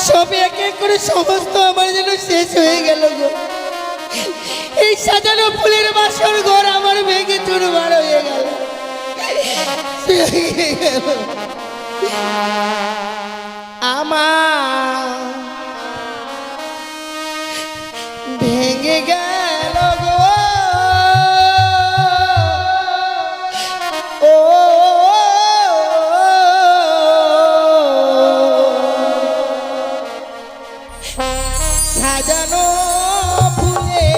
সব এক এক করে সমস্ত আমার যেন শেষ হয়ে গেল গো। এই সাজানো ফুলের বাসর ঘর আমার ভেঙে চুরমার হয়ে গেল। আমার ভেঙে গেল গো। ও সাজানো ফুলে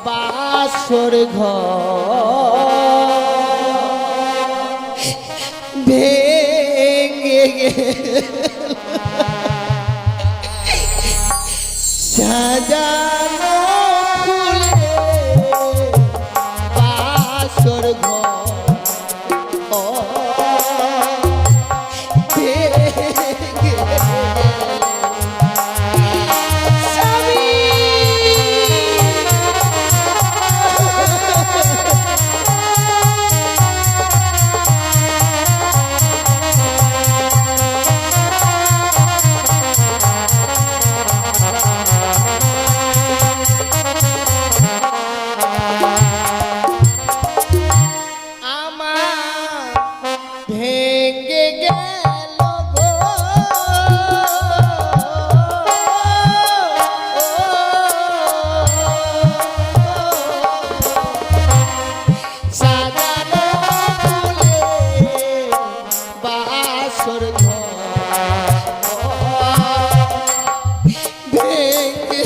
বাসর ঘর ভেঙে গেল। সাজানো ফুলে বাসর ঘর ভেঙে গেল। ভেঙে গেল গো। সাজানো ফুলে বাসর ঘর ভেঙে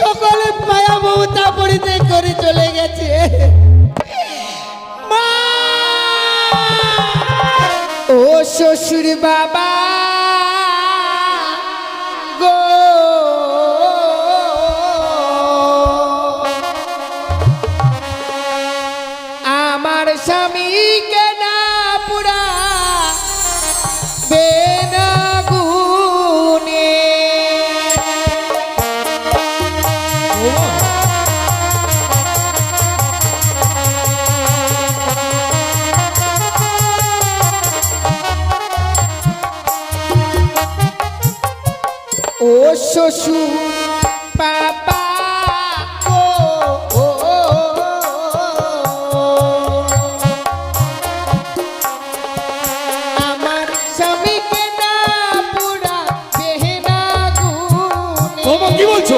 সকল মায়া মমতা পরিত্যাগ করে চলে গেছে। মা, ও শ্বশুর বাবা গো, আমার স্বামীকে না পুরা বেনাগুনে। ও শ্বশুর বাবা গো, আমার স্বামীকে না পুরা বেনাগুনে। কি বলছো?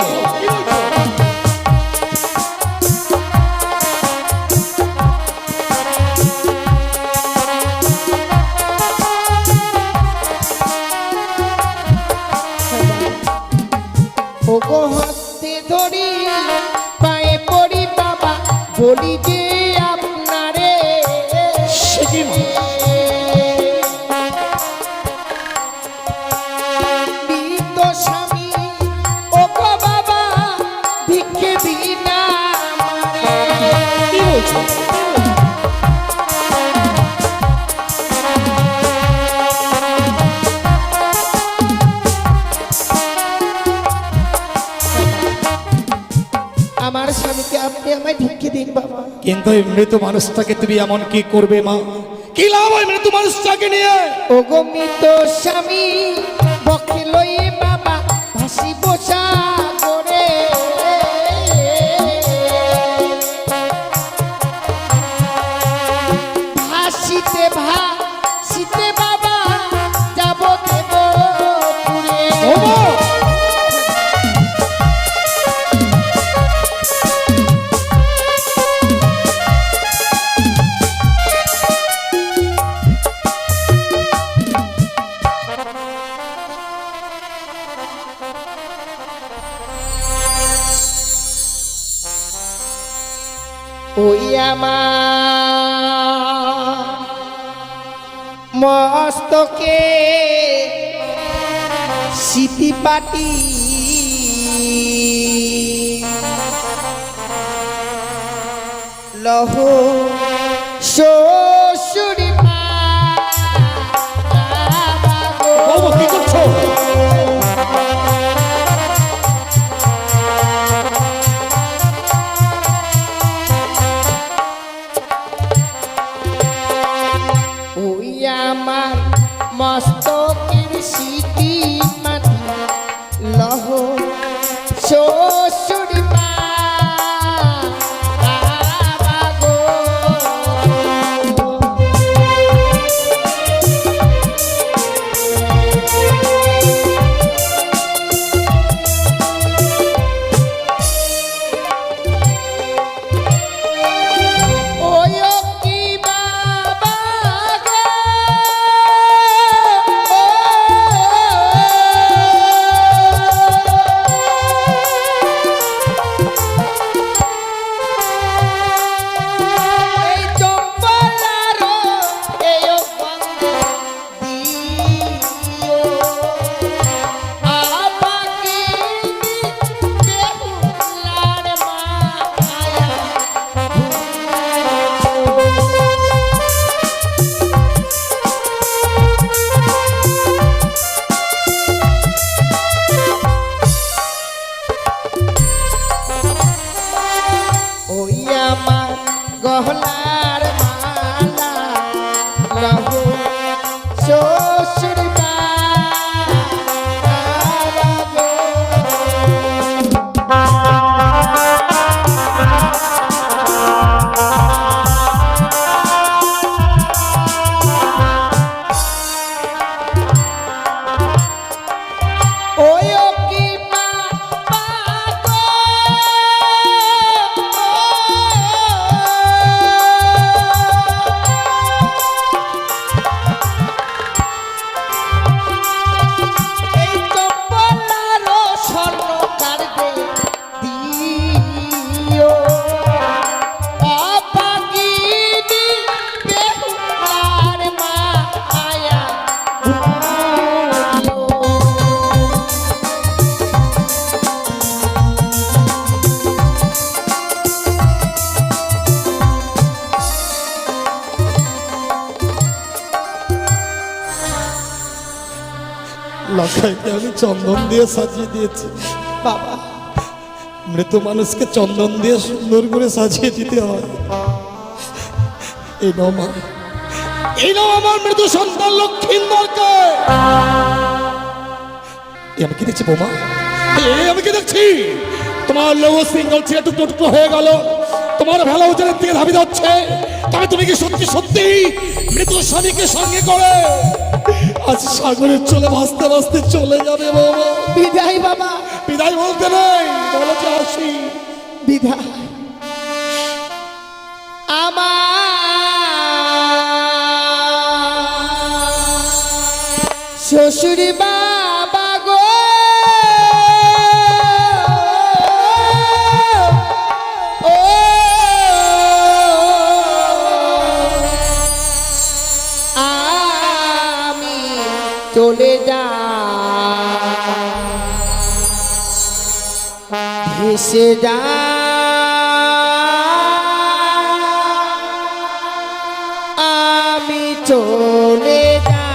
ওগো হাতে ধরি পায়ে পড়ি বাবা, বলি যে আপনারে মৃত স্বামী ওগো বাবা ভিক্ষে বিনা আমারে। কি বলছো? আমার স্বামীকে আপনি আমায় ভিক্ষে দিন বাবা। কিন্তু এই মৃত মানুষটাকে তুমি এমন কি করবে মা? কি লাভ হয় মৃত মানুষটাকে নিয়ে? ওগো মৃত স্বামী বকে লয়ে বাবা ভাসি বসা করে। ভাসিতে ভাসিতে বাবা যাব দেব পুরে। ওই আমার মস্তকে সিটি পাটি লহ শ্বশুরি মা বাবা কি করছো? ওই আমার মস্তকের সিটি মাটি লহ শ্বশুর মা বাবা গো। ওই কি বাবা গো, এই চম্পলারো এই বন্দে দিও আপাকে বেহুলার মায়া। ওই আমার গহনার মালা লহ শ্বশুর বাবা গো। ওই কি বাবা গো, লখাইকে আমি চন্দন দিয়ে সাজিয়ে দিয়েছি। বাবা মৃত মানুষকে চন্দন দিয়ে সুন্দর করে সাজিয়ে দিতে হয়। এই নাও মা, এই নাও আমার মৃত সন্তান লক্ষ্মীন্দরকে। আমি কি দেখছি বৌমা? আমি কি দেখছি? তোমার লৌহ সিঙ্গল ছেলে টুকরো টুকরো হয়ে গেল, তোমার ভেলা উজানের দিকে ধাবি যাচ্ছে। তবে তুমি কি সত্যি সত্যি মৃত স্বামীকে সঙ্গে করে আজ সাগরের চলে ভাসতে ভাসতে চলে যাবে বাবা? বিদায় বাবা। বিদায় বলতে নেই, বলো যে আসি। বিদায়। আমার শ্বশুর বাবা গো, ও আমি চলে যা ভেসে যা আমি চলে যা।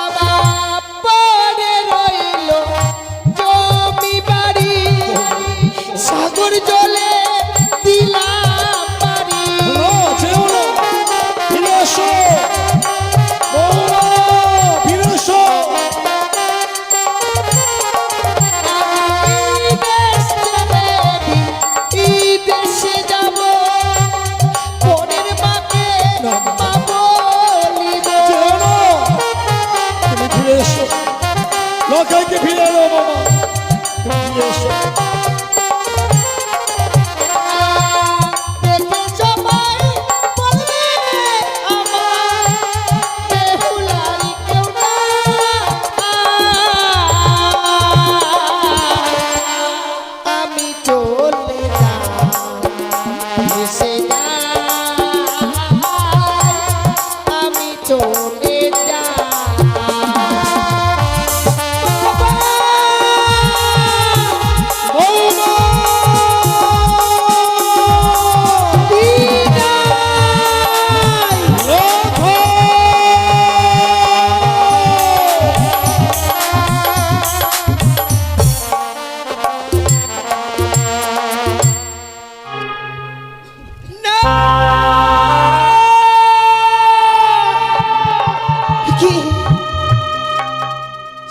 আমার পরে রইল জমি বাড়ি, সাগর জলে দিলাম পারি। দেশে যাব বোনের মাকে মা বলিব। তুমি ফিরে এসো, লখাইকে ফিরে এলো বাবা, তুমি ফিরে এসো। দেখে সবাই বলবে আমার বেহুলারি কেউ না। আমি চলে যাই ভেসে যাই, আমি চলে যাই।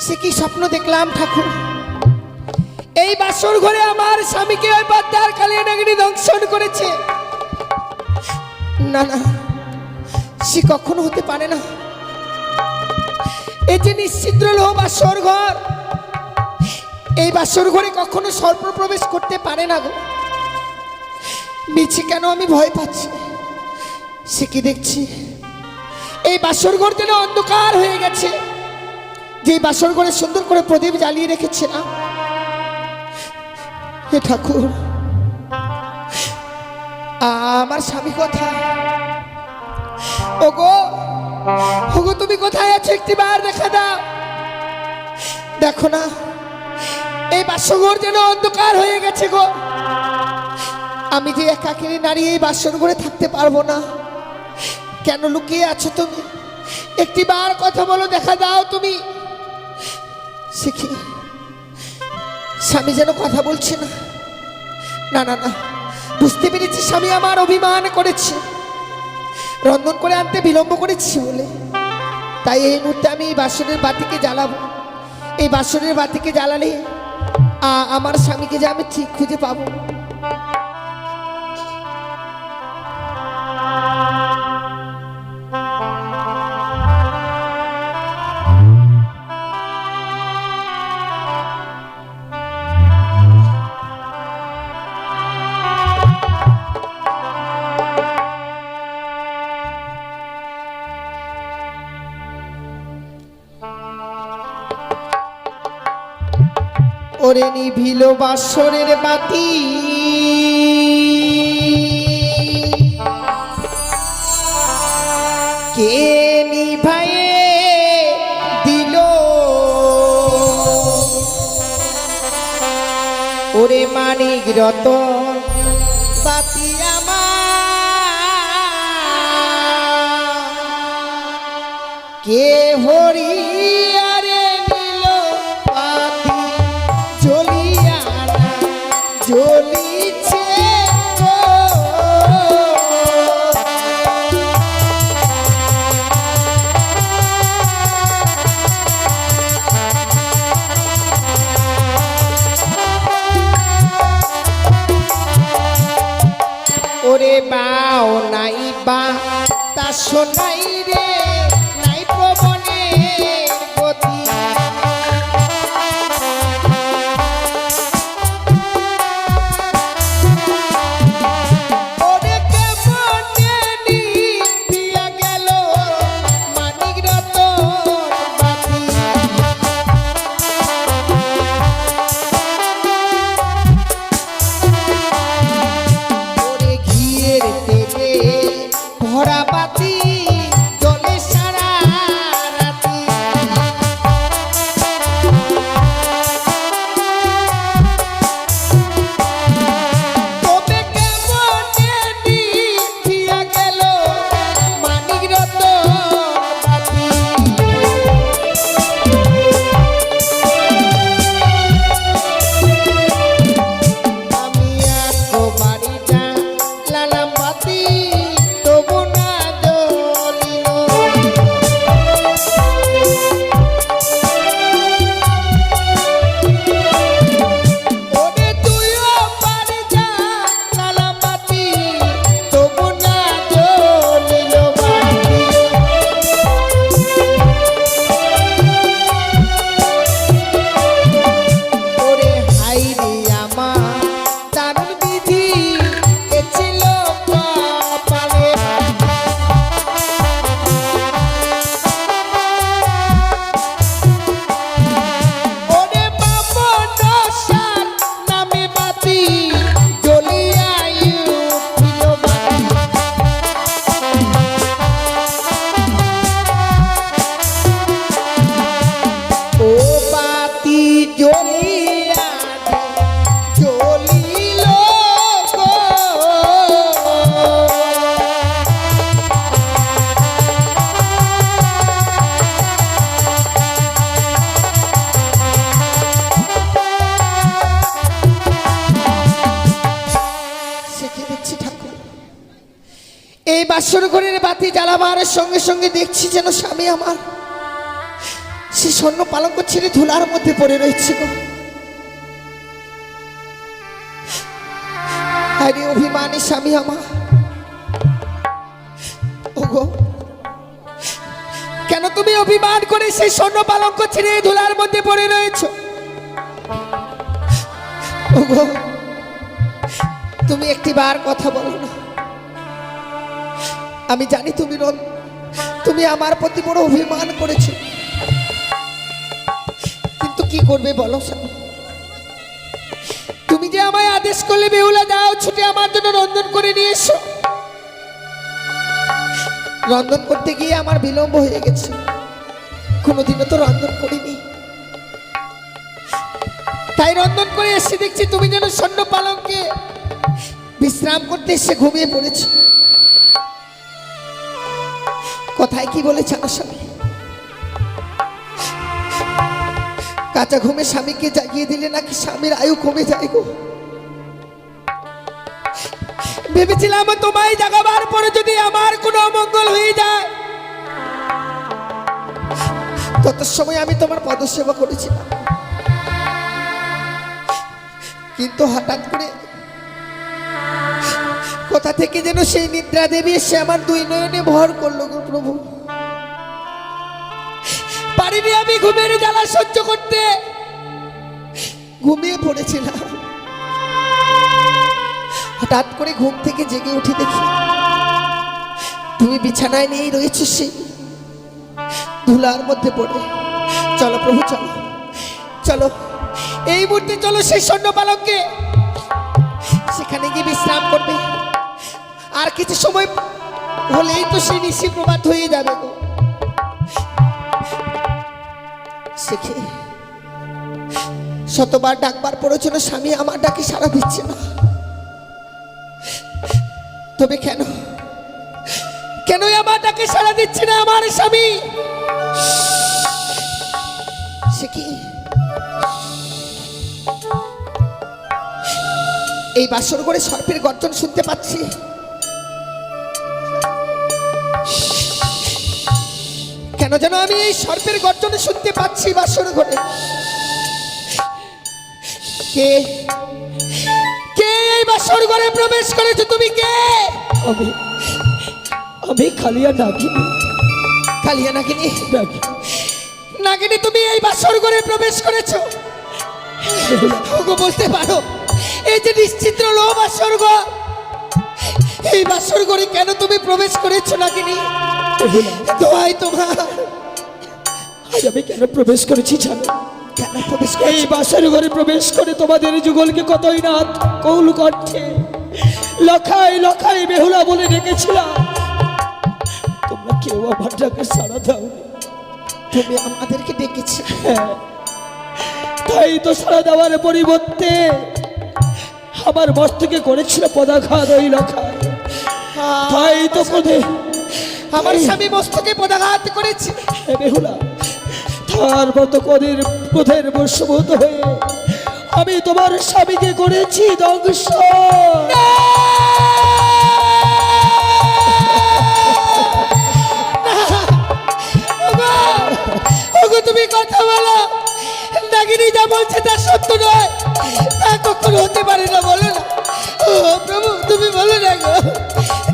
সে কি স্বপ্ন দেখলাম ঠাকুর? এই বাসর ঘরে আমার স্বামীকে ওই বাদ্দার কালিয়া নাগিনী দংশন করেছে। না না, সে কখনো হতে পারে না। এই যে নিশ্চিদ্র লোহ বাসর ঘর, এই বাসর ঘরে কখনো সর্প প্রবেশ করতে পারে না গো। মিছে কেন আমি ভয় পাচ্ছি? সে কি দেখছি? এই বাসর ঘর যেন অন্ধকার হয়ে গেছে। যে বাসর ঘরে সুন্দর করে প্রদীপ জ্বালিয়ে রেখেছিলাম, হে ঠাকুর আমার স্বামী কোথায়? ওগো ওগো, তুমি কোথায় আছো? একটিবার দেখা দাও। দেখো না, এই বাসর যেন অন্ধকার হয়ে গেছে গো। আমি যে একাকিনী নারী, এই বাসর ঘরে থাকতে পারবো না। কেন লুকিয়ে আছো তুমি? একটিবার কথা বলো, দেখা দাও তুমি। শিখি স্বামী যেন কথা বলছে না। না না না, বুঝতে পেরেছি স্বামী আমার অভিমান করেছে, রন্ধন করে আনতে বিলম্ব করেছি বলে। তাই এই মুহূর্তে আমি এই বাসনের বাতিকে জ্বালাবো। এই বাসনের বাতিকে জ্বালালে আমার স্বামীকে যে আমি ঠিক খুঁজে পাবো। ওরে নিভিল বাসরের বাতি, ওরে মানিক রতন বাতি আমার কে হরিয়ারে নিল পাতি জ্বলিয়া না জ্বলিছে গো। ওরে বাও নাই বা তা শোনাই রে নাই প্রবনে গতি ওরে কেমনে নিভিয়া গেল মানিক রতন বাতি ওরে ঘিয়ের তেলে ভরা বাতি জলে সারা রাতি তবে কেমনে নিভিয়া গেল মানিক রতন বাতি আমি আজকে বাড়িটা লালাম বাতি তবু না জ্বলিল। ওরে তুইও বাড়ি যা লালাম বাতি তবু না জ্বলিল বাতি। ওরে হাই রে আমার দারুণ বিধি এ ছিল কপালে। ওরে বামনসার নামে বাতি জ্বলিয়া উঠিল বাতি। ও বাতি জ্বলিয়া জ্বলিল গো। সেকে দেখছি ঠাকুর এই বাসর ঘরের বাতি জ্বালাবার সঙ্গে সঙ্গে দেখছি যেন স্বামী আমার সে স্বর্ণ পালঙ্ক ছেড়ে ধুলার মধ্যে পড়ে রয়েছে গো। আরে অভিমানী স্বামী আমার ওগো কেন তুমি অভিমান করে সেই স্বর্ণ পালঙ্ক ছেড়ে এই ধুলার মধ্যে পড়ে রয়েছ? ওগো তুমি একটিবার কথা বলো না। আমি জানি তুমি আমার প্রতি বড় অভিমান করেছো, কিন্তু কি করবে বলো স্বামী? তুমি যে আমায় আদেশ করলে বেহুলা যাও ছুটে আমার জন্য রন্ধন করে নিয়ে এসো। রন্ধন করতে গিয়ে আমার বিলম্ব হয়ে গেছে, কোনোদিনও তো রন্ধন করিনি। তাই রন্ধন করে এসে দেখছি তুমি যেন স্বর্ণ পালঙ্কে বিশ্রাম করতে এসে ঘুমিয়ে পড়েছো। কথায় কি বলেছে আমার স্বামী? কাঁচা ঘুমে স্বামীকে জাগিয়ে দিলে নাকি স্বামীর আয়ু কমে যায় গো। ভেবেছিলাম তোমায় জাগাবার পরে যদি আমার কোনো অমঙ্গল হয়ে যায়, তত সময় আমি তোমার পদসেবা করেছিলাম। কিন্তু হঠাৎ করে কোথা থেকে যেন সেই নিদ্রা দেবী এসে আমার দুই নয়নে ভর করলো গো প্রভু। পারিনি আমি ঘুমের জ্বালা সহ্য করতে, ঘুমিয়ে পড়েছিলাম। হঠাৎ করে ঘুম থেকে জেগে উঠে দেখি তুমি বিছানায় নিয়েই রয়েছো সেই ধুলার মধ্যে পড়ে। চলো প্রভু চলো চলো, এই মুহূর্তে চলো সেই স্বর্ণ পালঙ্কে, সেখানে গিয়ে বিশ্রাম করবে। আর কিছু সময় হলেই তো সেই নিশি প্রভাত হয়ে যাবে গো। শতবার ডাকবার পরেও যেন স্বামী আমার ডাকে সাড়া দিচ্ছে না। তবে কেন কেন আমার ডাকে সাড়া দিচ্ছে না আমার স্বামী? সে কি এই বাসর ঘরে সর্পের গর্জন শুনতে পাচ্ছি? কেন যেন আমি এই সর্পের গর্জন শুনতে পাচ্ছি বাসর ঘরে? কে কে এই বাসর ঘরে প্রবেশ করেছো? তুমি কে? আমি কালিয়া নাগিনী। কালিয়া নাগিনী? নাগিনী, তুমি এই বাসর ঘরে প্রবেশ করেছো? ওগো, বলতে পারো এই যে নিশ্চিত্র লো বাসর ঘর, এই বাসর ঘরে কেন তুমি প্রবেশ করেছো নাগিনী? দোহাই তোমার। আজ আমি কেন প্রবেশ করেছি জানো? কেন প্রবেশ এই করেছো? বাসর ঘরে প্রবেশ করে তোমাদের যুগলকে কতই না কৌল কণ্ঠে লখাই লখাই বেহুলা বলে ডেকেছিলাম। তোমরা কেউ আমার ডাকে সাড়া দাওনি। তুমি আমাদেরকে ডেকেছি। হ্যাঁ, তাই তো সাড়া দেওয়ার পরিবর্তে আমার মস্তকে করেছিল পদাঘাত ওই লখাই। তাই তো ক্রোধে আমার স্বামী মস্তকে পদাঘাত করেছে। বেহুলা, তার মতো ক্রোধের বশীভূত হয়ে আমি তোমার স্বামীকে করেছি ধ্বংস। ওগো, তুমি কথা বলো। নাগিনী যা বলছে তা সত্য নয়, তা কখনো হতে পারে না। বলো না। ও প্রভু, তুমি বলো না গো,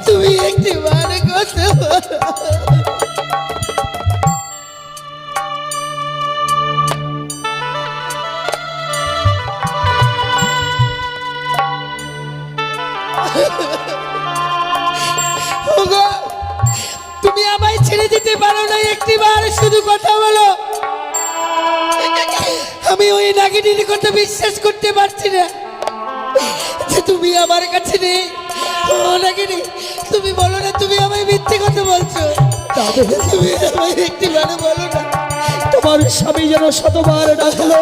তুমি একটি মানে কথা বলো। ওগো, তুমি আমায় ছেড়ে দিতে পারো না? একটিবার শুধু কথা বলো। আমি ওই নাগিনীর কথা বিশ্বাস করতে পারছি না যে তুমি আমার কাছে নেই। ও নাগিনী, তুমি বলো না তুমি আমায় মিথ্যে কথা বলছো? তুমি আমায় একটিবার বলো না। তোমার স্বামী যেন শতবার ডাকলো,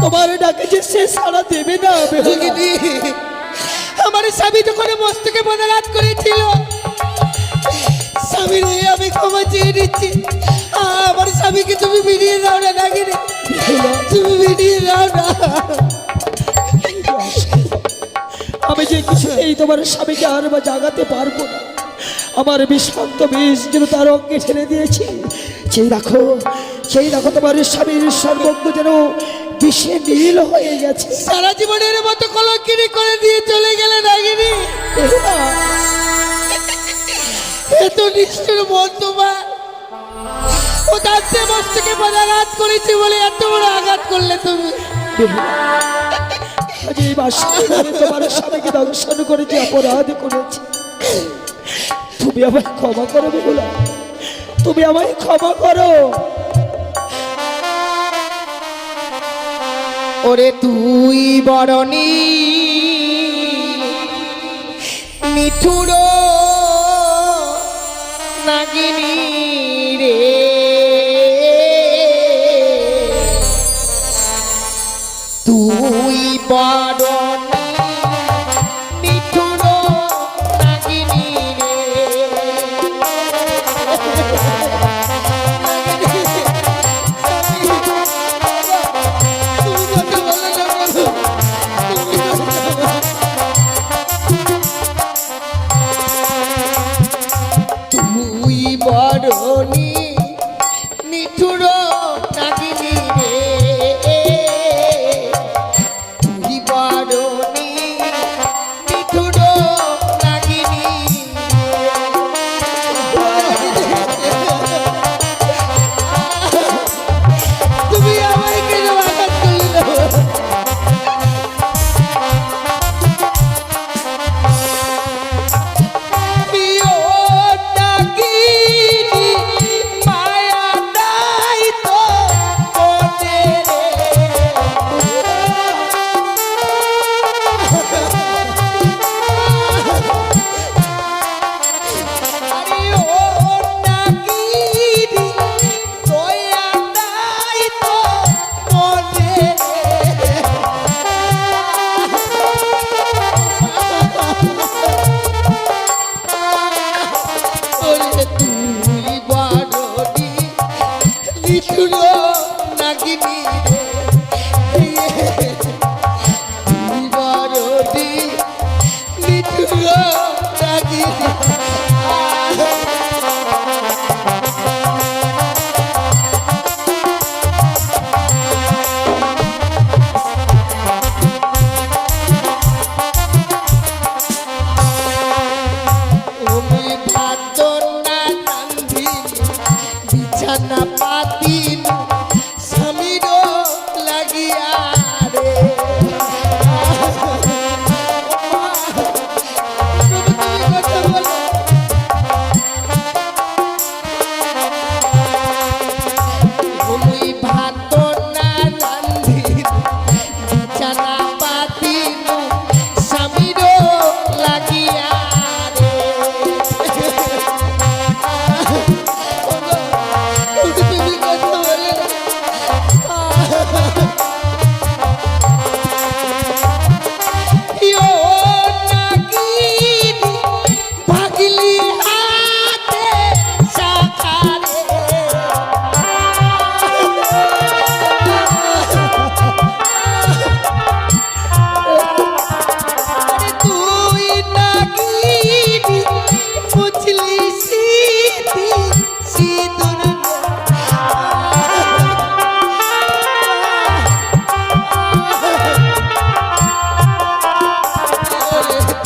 তোমার ডাকে যে সে সাড়া দেবে না। নাগিনী, আমার স্বামী যখন মস্তকে পদাঘাত করেছিল, স্বামীর হয়ে আমি ক্ষমা চেয়ে নিচ্ছি। আমার স্বামীকে তুমি ফিরিয়ে দাও না নাগিনী, তুমি ফিরিয়ে দাও না। আমি যে কিছুতেই তোমার স্বামীকে আর বা জাগাতে পারবো না। আমার বিষাক্ত বিষ যেন তার অঙ্গে ঠেলে দিয়েছি। সেই দেখো তোমার স্বামীর সর্বজ্ঞ যেন বিষে নীল হয়ে গেছে। সারা জীবনের মতো কলঙ্কিনী করে দিয়ে চলে গেলে নাগিনী। এত নিষ্ঠুর মন তোমার। ও তার চেয়ে মস্তকে পদাঘাত করেছি বলে এত বড় আঘাত করলে তুমি। আজ এই বাসরে তোমার স্বামীকে দংশন করে যে অপরাধ করেছি, তুমি আমায় ক্ষমা করো বেহুলা, তুমি আমায় ক্ষমা করো। ওরে তুই বরণী মিঠুর নাগিনী রে, তুই বরণী মিঠুর নাগিনী রে। তুই বরণী নিঠুর নাগিনী রে, তুই বরণী রে তুই বড়টি নিঠুর নাগিনী তুমি ভাত না রান্ধি বিছানা পাতিন স্বামীর লাগিয়া রে তুমি কথা বলো তুমি ভাত না রান্ধি বিছানা পাতিন স্বামীর লাগিয়া রে তুমি কথা বলে ইয়ো নাগিনী ভাগলি হাতে শাখারে আরে তুই নাগিনী বুঝলি সিদ্ধি সিঁদুর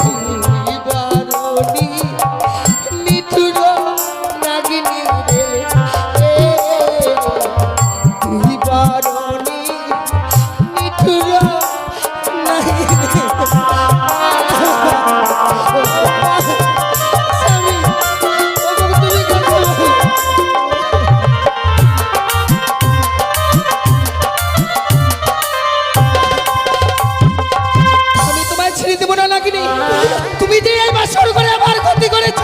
তুই বারণী নিঠুর নাগিনী রে তুই বারণী নিঠুর নাগিনী স্বামী তুমি কথা বলো। আমি তোমায় ছেড়ে দেবো না নাগিনী তুমি যে এই বাসর করে আমার ক্ষতি করেছ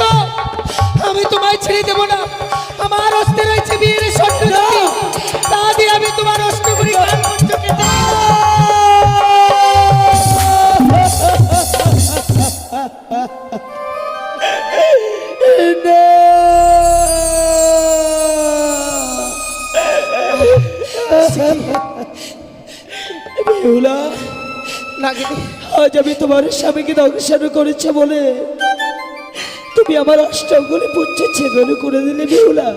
আমি তোমায় ছেড়ে দেবো না আমার অস্তে রয়েছে বিয়ের স্বপ্ন তা দিয়ে আমি তোমার অষ্ট করি গান মঞ্চ কেটে বেহুলা, নাগিনী আজ আমি তোমার স্বামীকে দংশন করেছে বলে তুমি আমার অষ্টগুলি পুচ্ছে ছেদন করে দিলে বেহুলা।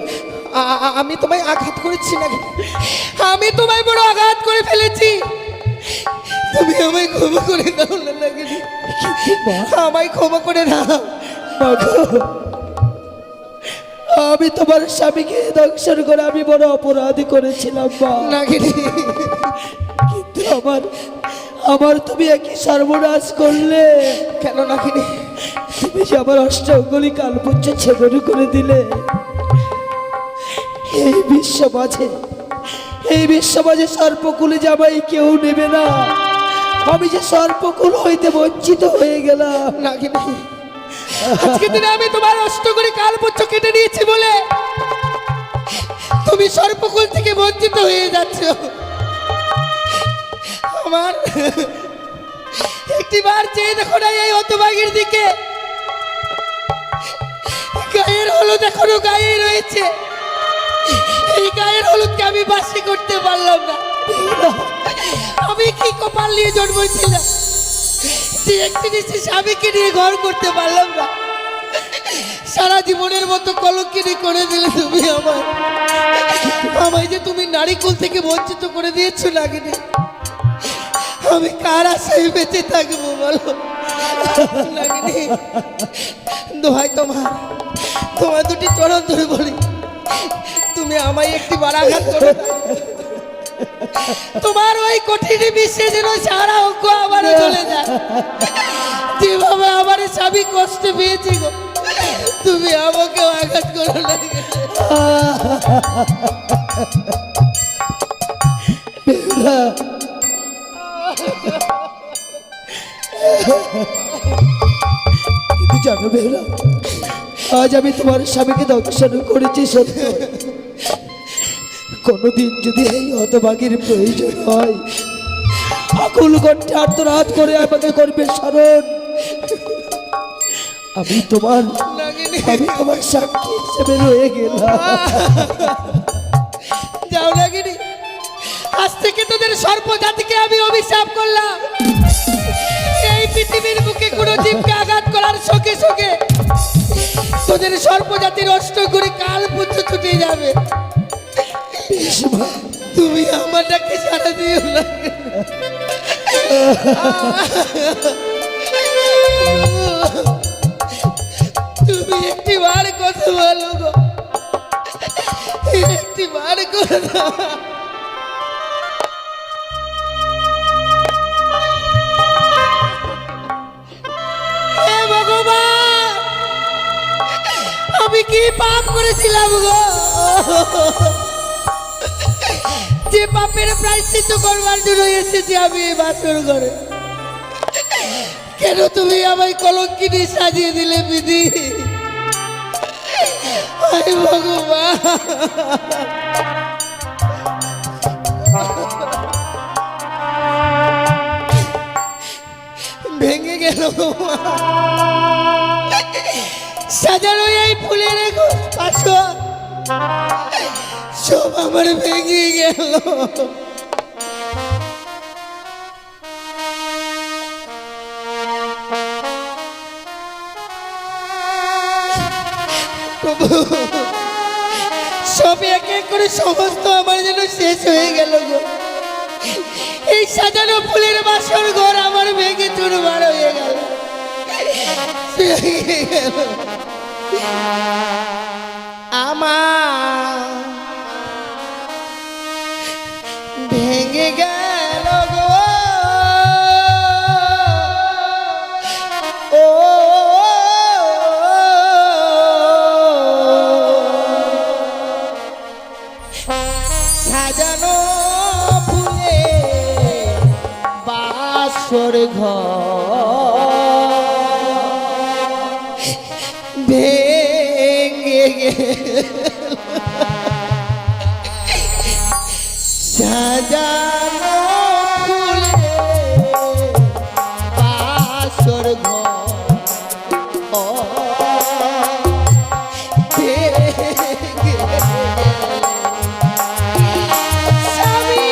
আমি তোমায় আঘাত করেছি নাকি আমি তোমায় বড় আঘাত করে ফেলেছি তুমি আমায় ক্ষমা করে দাও না নাগিনী আমায় ক্ষমা করে দাও মাগো, আমি তোমার স্বামীকে দংশন করে আমি বড় অপরাধী করেছিলাম মা। নাগিনী কিন্তু আমার তুমি একই সর্বনাশ করলে। কেন নাগিনী তুমি যে আমার অষ্টগুলি কালপুচ্ছ ছেদন করে দিলে। এই বিশ্বমাঝে সর্পকুলে জামাই কেউ নেবে না। আমি যে সর্পকুল হইতে বঞ্চিত হয়ে গেলাম। নাগিনী আজকে দিনে আমি তোমার অষ্ট করে কালপুচ্ছ কেটে নিয়েছি বলে তুমি সর্পকুল থেকে বঞ্চিত হয়ে যাচ্ছ। আমার একটিবার চেয়ে দেখো না এই হতভাগীর দিকে গায়ের হলুদ এখনো গায়ে রয়েছে এই গায়ের হলুদকে আমি বাসি করতে পারলাম না আমি কি কপাল নিয়ে জন্মেছিলাম যে একটি নিশ্চি স্বামীকে নিয়ে ঘর করতে পারলাম না সারা জীবনের মতো কলঙ্কিনী করে দিলে তুমি আমায় যে তুমি নারীকুল থেকে বঞ্চিত করে দিয়েছো নাগিনী আমি কার আশায় বেঁচে থাকবো বলো নাগিনী দোহাই তোমার দুটি চরণ ধরে বলি তুমি আমায় একটি বার আঘাত করো না। তোমার ওই কঠিন বিশ্বে যেন সারা অঙ্ক আমারও চলে যায় যেভাবে আমার স্বামী কষ্ট পেয়েছি গো তুমি আমাকে আঘাত করো না বেহুলা, কিন্তু জানো বেহুলা, আজ আমি তোমার স্বামীকে দংশন করেছি সত্য। কোনদিন যদি এই হতভাগীর প্রয়োজন হয় আকুল কণ্ঠে আর্তনাদ করে আমাকে করবে স্মরণ। আমি তোমার সাক্ষী হিসেবে রয়ে গেলাম। যাও নাগিনী আজ থেকে তোদের সর্প জাতিকে আমি অভিশাপ করলাম, এই পৃথিবীর বুকে কোনো জীবকে আঘাত করার সঙ্গে সঙ্গে তোদের সর্প জাতির অষ্ট করে কাল পুত্র ছুটে যাবে। তুমি আমার ডাকে সাড়া দিও না। তুমি একটি বার কথা বলো গো, একটি বার কথা। হে ভগবান, আমি কি পাপ করেছিলাম গো, যে পাপের প্রায়শ্চিত্ত করবার জন্য এসেছি আমি এই বাসর ঘরে? কেন তুমি আমায় কলঙ্কিনী সাজিয়ে দিলে বিধি? হায় ভগবান, ভেঙে গেল সাজানো এই ফুলের পাশর, সব আমার ভেঙে গেল। প্রভু, সব এক এক করে সমস্ত আমার যেন শেষ হয়ে গেল গো। এই সাজানো ফুলের বাসর ঘর আমার ভেঙে চুরমার হয়ে গেল, আমার ভেঙে গেল গো। ও সাজানো ফুলে বাসর ঘর ভেঙে গেল, সাজানো ফুলে বাসর ঘর ভেঙে গেল। স্বামী,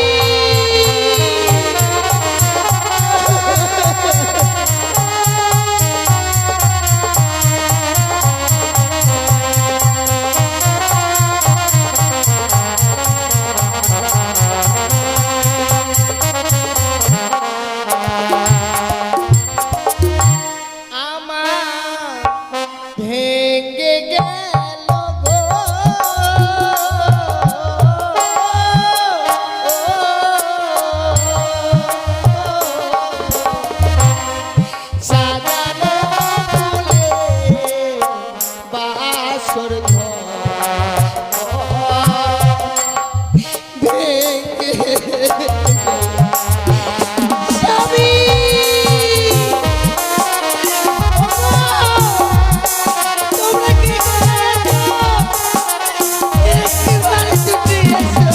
আমার ভেঙে গেল গো। সাজানো ফুলে বাসর ঘর ভেঙে গেল। স্বামী, তোমরা কি করেছো? একেবারে ছুটে এসো।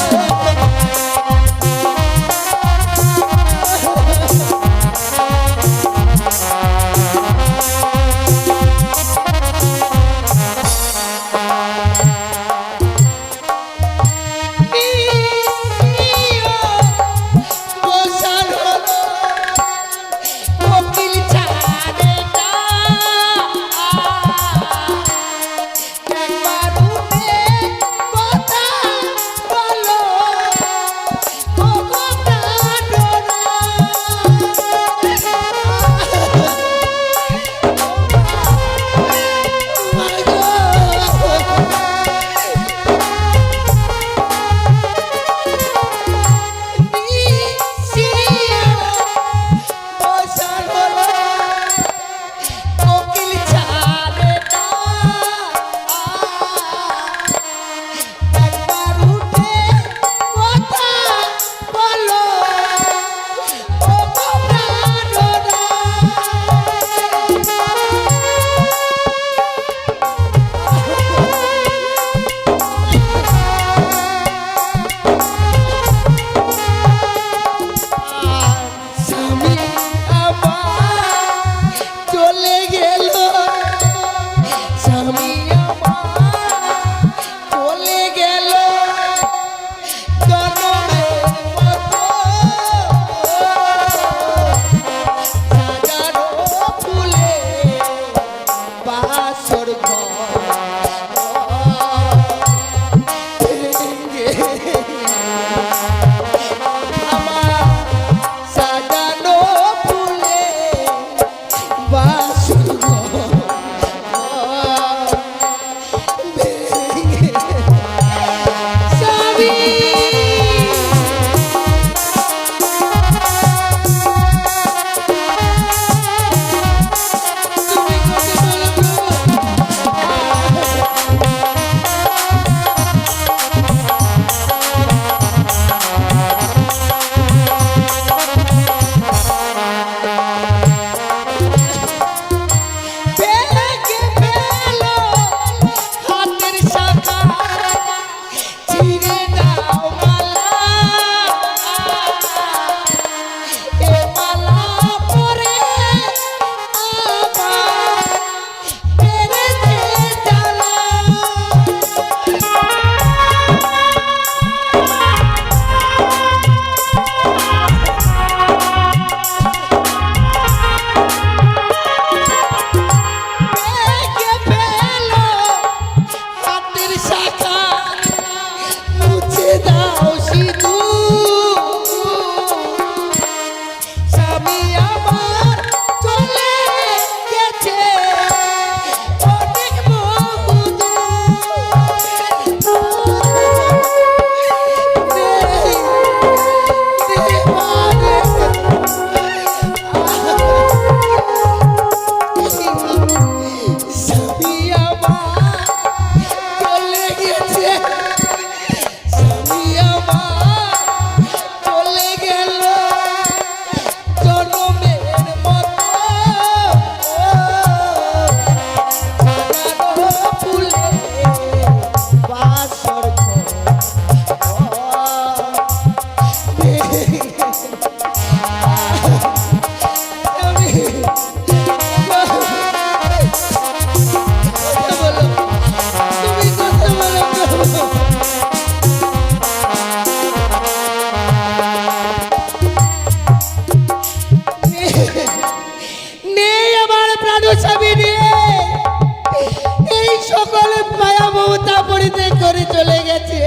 সকল মায়া মমতা পরিত্যাগ করে চলে গেছে।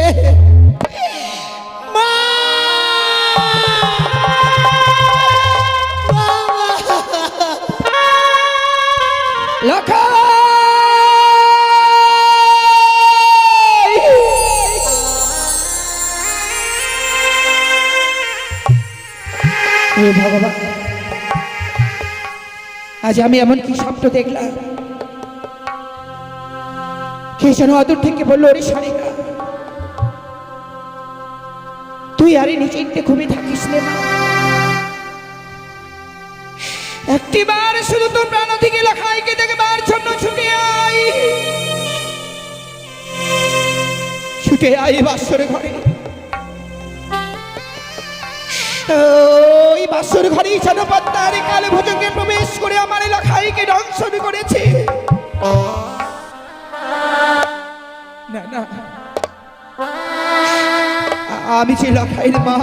মা! হে ভগবান, আজ আমি এমন কি স্বপ্ন দেখলাম। কে যেন অদূর থেকে বললো, ওরে সারিকা, তুই আরে নিচে ঘুমিয়ে থাকিস রে মা। একটিবার শুধু তোর প্রাণ থেকে লেখাইকে দেখবার জন্য ছুটে আই বাসর ঘরে। ওই বাসর ঘরেই যেন পদ্মার কালে ভোজকে প্রবেশ করে আমার লেখাইকে দংশন করেছে। না না, আমি যে লেখাইর মা,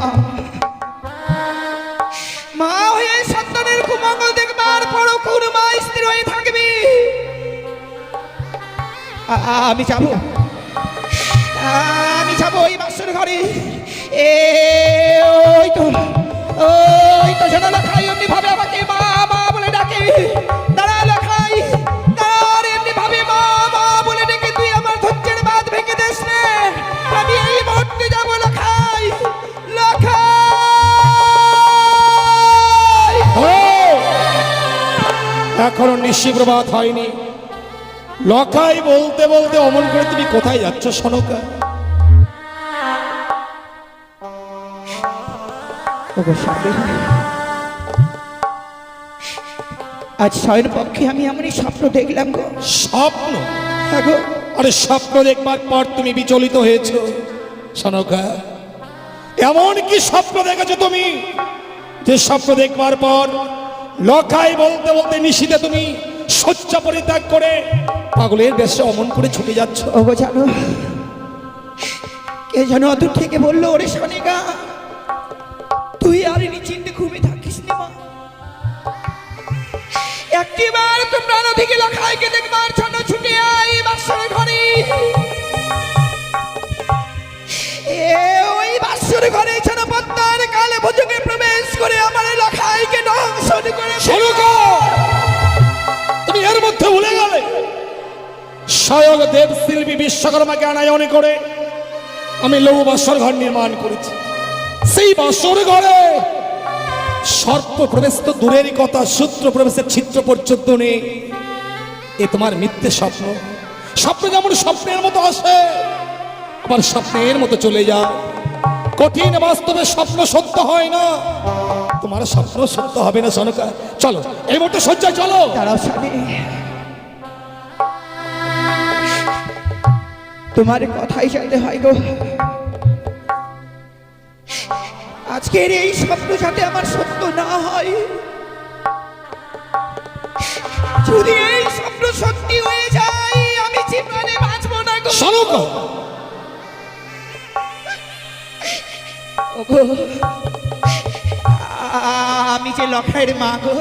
মা হয়ে সন্তানের কুমঙ্গল দেখবার পর কোন মা স্থির হয়ে থাকবে? আমি যাব, আমি যাব ওই বাসর ঘরে। ওই তো যেন লেখাই এমনি ভাবে আমাকে মা মা বলে ডাকে। দাঁড়া লেখাই, দাঁড়া, এমনি ভাবে মা মা বলে ডেকে তুই আমার ধৈর্যের বাঁধ ভেঙে দিস না। আমি এই মুহূর্তে যাব লেখাই, লেখাই। এখনো নিশি প্রভাত হয়নি, লখাই বলতে বলতে অমন করে তুমি কোথায় যাচ্ছ সনকা? আজ শয়ের পক্ষে আমি এমনই স্বপ্ন দেখলাম গো। স্বপ্ন? হ্যাঁ গো। আরে স্বপ্ন দেখবার পর তুমি বিচলিত হয়েছো সনকা? এমন কি স্বপ্ন দেখেছো তুমি যে স্বপ্ন দেখবার পর লখাই বলতে বলতে নিশিতে তুমি শয্যা পরিত্যাগ করে পাগলের বেশে অমন করে ছুটে যাচ্ছ? ওগো জানো, কে যেন অদূর থেকে বললো, ওরে সনিকা, তুই আর নিশ্চিন্তে ঘুমিয়ে থাকিস না মা। একটিবার তোমরা নদীকে লেখাইকে দেখবার জন্য ছুটে আই বাসর ঘরে। ওই বাসর ঘরে যেন পদ্মার কালে ভোজকে প্রবেশ করে আমার লেখাইকে দংশন করে। তুমি এর মধ্যে ভুলে গেলে স্বয়ং দেব শিল্পী বিশ্বকর্মাকে আনায়নে করে আমি লৌহ বাসর ঘর নির্মাণ করেছি। সেই বাসর ঘরে সর্প প্রবেশ তো দূরেরই কথা, সূত্র প্রবেশের ছিদ্র পর্যন্ত নেই। এ তোমার মিথ্যে স্বপ্ন। স্বপ্ন যেমন স্বপ্নের মতো আসে, আবার স্বপ্নের মতো চলে যায়। কঠিন বাস্তবে স্বপ্ন সত্য হয় না, তোমার স্বপ্ন সত্য হবে না সনকা। চলো এই মুহূর্তে শয্যায় চলো। দাঁড়াও স্বামী, তোমার কথাই চাইতে হয় গো। আজকের এই স্বপ্ন যাতে আমার সত্য না হয়। যদি এই স্বপ্ন সত্যি হয়ে যায় আমি জীবনে বাঁচবো না গো। সনকা, ওগো, আমি যে লখাইয়ের মা গো,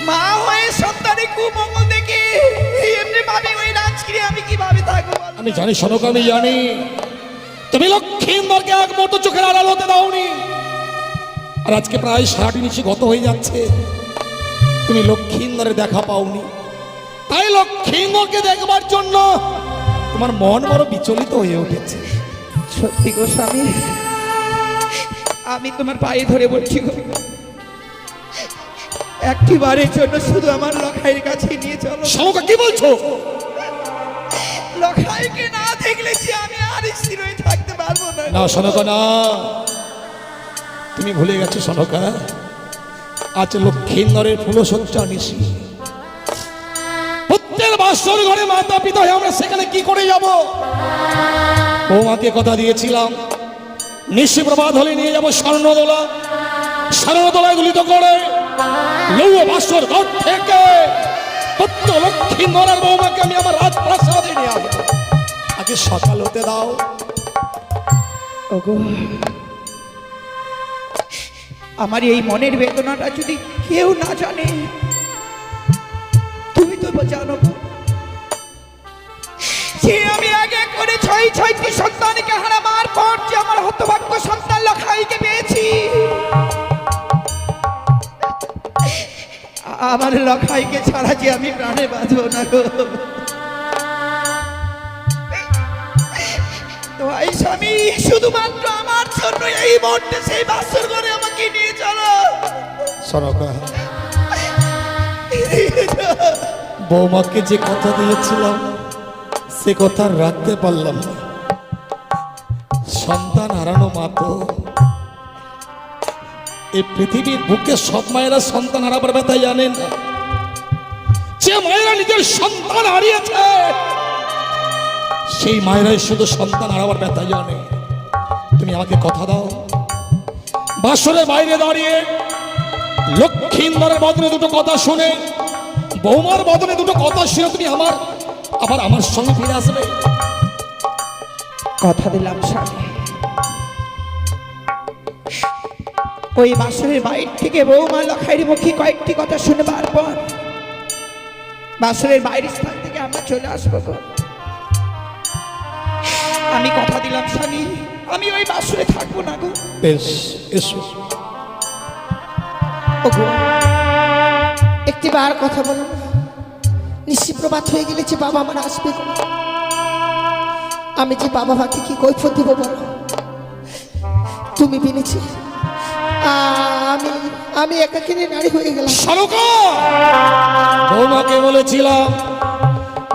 মা হয়ে সন্তানের কুমঙ্গল দেখে এমনি ভাবে ওই রাজগৃহে আমি কিভাবে থাকবো? আমি জানি সনকা, আমি জানি তুমি লক্ষ্মীন্দরকে এক মতো চোখের আড়াল হতে দাওনি। আর আজকে প্রায় 6টি নিশি গত হয়ে যাচ্ছে, তুমি লক্ষ্মীন্দরের দেখা পাওনি। তাই লক্ষ্মীন্দরকে দেখবার জন্য তোমার মন বড় বিচলিত হয়ে উঠেছে। সত্যি গো স্বামী, আমি তোমার পায়ে ধরে বলছি গো, একটি বারের জন্য শুধু আমার লখাইয়ের কাছে নিয়ে চলো। সনকা কি বলছো? লখাইকে না দেখলে যে আমি আর স্থির হয়ে থাকতে পারবো না। না সনকা না, তুমি ভুলে গেছো সনকা, আজ লক্ষ্মীন্দরের ফুলসজ্জা নিশি। প্রত্যেক বাসর ঘরে মাতা পিতা হয়ে আমরা সেখানে কি করে যাব? বৌমাকে কথা দিয়েছিলাম নিশি প্রভাত হলে নিয়ে যাবো স্বর্ণদোলা, স্বর্ণদোলায় দুলিত করে লৌহ বাসর ঘর থেকে প্রত্যেক লক্ষ্মীন্দরের বৌমাকে আমি আমার রাজপ্রাসাদে নিয়ে আসবো। আগে সকাল হতে দাও। ওগো, আমার এই মনের বেদনাটা যদি কেউ না জানে, তুমি তো জানো? যে আমি আগে করে ছয়টি সন্তানকে হারাবার পর যে আমার হতভাগ্য সন্তান লখাইকে পেয়েছি, আমার লখাইকে ছাড়া যে আমি প্রাণে বাঁচব না গো। ভাই স্বামী, শুধুমাত্র আমার জন্য এই মুহূর্তে সেই বাসর ঘরে আমাকে নিয়ে চলো। সনকা, বৌমাকে যে কথা দিয়েছিলাম সে কথা রাখতে পারলাম না। সন্তান হারানো মা তো এই পৃথিবীর বুকে সব মায়েরা সন্তান হারাবার ব্যথা জানেন না। যে মায়েরা নিজের সন্তান হারিয়েছে সেই মায়েরাই শুধু সন্তান হারাবার ব্যথা জানে। তুমি আমাকে কথা দাও, বাসরের বাইরে দাঁড়িয়ে লক্ষ্মীন্দরের বদনে দুটো কথা শুনে, বৌমার বদনে দুটো কথা শুনে তুমি আবার আমার সঙ্গে ফিরে আসবে। কথা দিলাম স্বামী, ওই বাসরের বাইর থেকে বৌমা লখাইয়ের মুখে কয়েকটি কথা শুনবার পর বাসরের বাইরের স্থান থেকে আমরা চলে আসবো গো। আমি কথা দিলাম স্বামী, আমি ওই বাসরে থাকবো না গো। বেশ, এসো। ওগো, একটি বার কথা বলো, নিশি প্রভাত হয়ে গেলে যে বাবা আমার আসবে গো। আমি যে বাবা মাকে কি কৈফিয়ত দেবো বলো? তুমি বিনেছি আমি একাকিনী নারী হয়ে গেলাম। শালুকা, বৌমাকে বলেছিলাম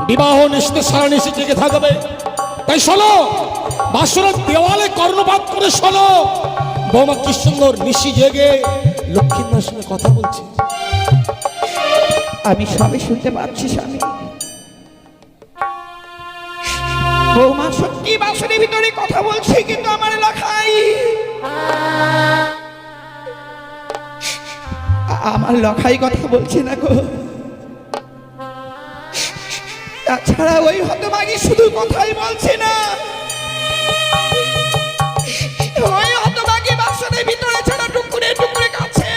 বিবাহ নিশ্চিত সারা নিশ্চিত জেগে থাকবে, তাই শোনো, বাসরের দেওয়ালে কর্ণপাত করে শোনো, বৌমা কি সুন্দর নিশি জেগে লক্ষ্মীন্দরের সঙ্গে কথা বলছে। আমি সবই শুনতে পাচ্ছি স্বামী। বৌমা সত্যি বাসরের ভিতরে কথা বলছে, কিন্তু আমার লখাই কথা বলছে না গো। তাছাড়া ওই হতভাগী শুধু কথাই বলছে না, ওই হতভাগী বাসরের ভিতরে ছাড়া টুকুরে টুকুরে কাছে।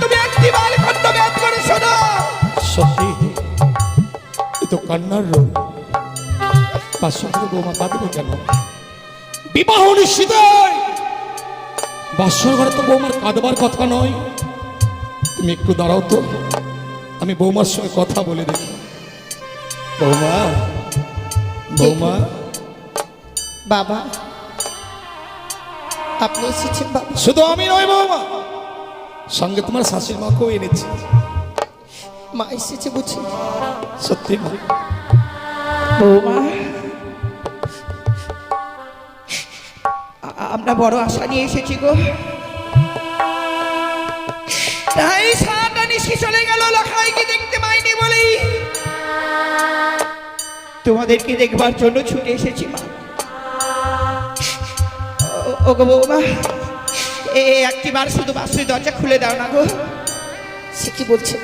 তুমি একটি বার কণ্ঠপাত করে শোনো। সত্যি এ তো কান্নার রোগ। বাসরে বৌমা কাঁদবে কেন? বিবাহ নিশ্চিত, বাসর ঘরে তো বৌমার কাঁদবার কথা নয়। তুমি একটু দাঁড়াও তো, আমি বৌমার সঙ্গে কথা বলে দেখি। বৌমা, বৌমা। বাবা, আপনি এসেছেন বাবা? শুধু আমি নয় বৌমা, সঙ্গে তোমার শাশুড়ি মাকেও এনেছি। মা এসেছে বুঝি? সত্যি মা। বৌমা, আমরা বড় আশা নিয়ে এসেছি গো। তাই সারাটা নিশি চলে গেল লখাইকে দেখতে পাইনি বলেই তোমাদেরকে দেখবার জন্য ছুটে এসেছি মা। ও গো বৌমা, একটিবার শুধু বাসুর দরজা খুলে দাও না গো। সে কি বলছে?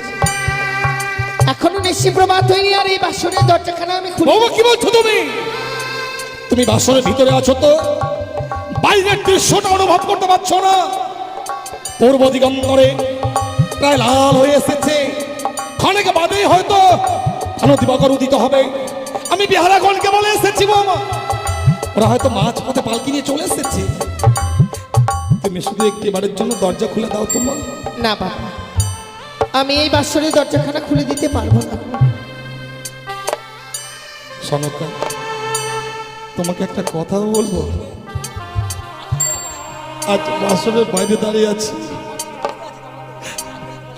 এখনো নিশি প্রভাত হয়নি আর এই বাসরের দরজাখানা আমি খুলে। বৌমা কি বলছো তুমি? তুমি বাসরের ভিতরে আছো তো বাইরের দৃশ্যটা অনুভব করতে পারছো না? পূর্ব দিগন্তরে প্রায় লাল হয়ে এসেছে, ক্ষণিক বাদেই হয়তো আলো দিবাকর উদিত হবে। আমি বিহারাগণকে বলে এসেছি বৌমা, ওরা হয়তো মাছ পথে পালকি নিয়ে চলে এসেছে। তুমি শুধু একটিবারের জন্য দরজা খুলে দাও তোমার। না বাবা, আমি এই বাসরের দরজাখানা খুলে দিতে পারবো না। সনকা, তোমাকে একটা কথা বলবো। আজ বাসরের বাইরে দাঁড়িয়ে আছি,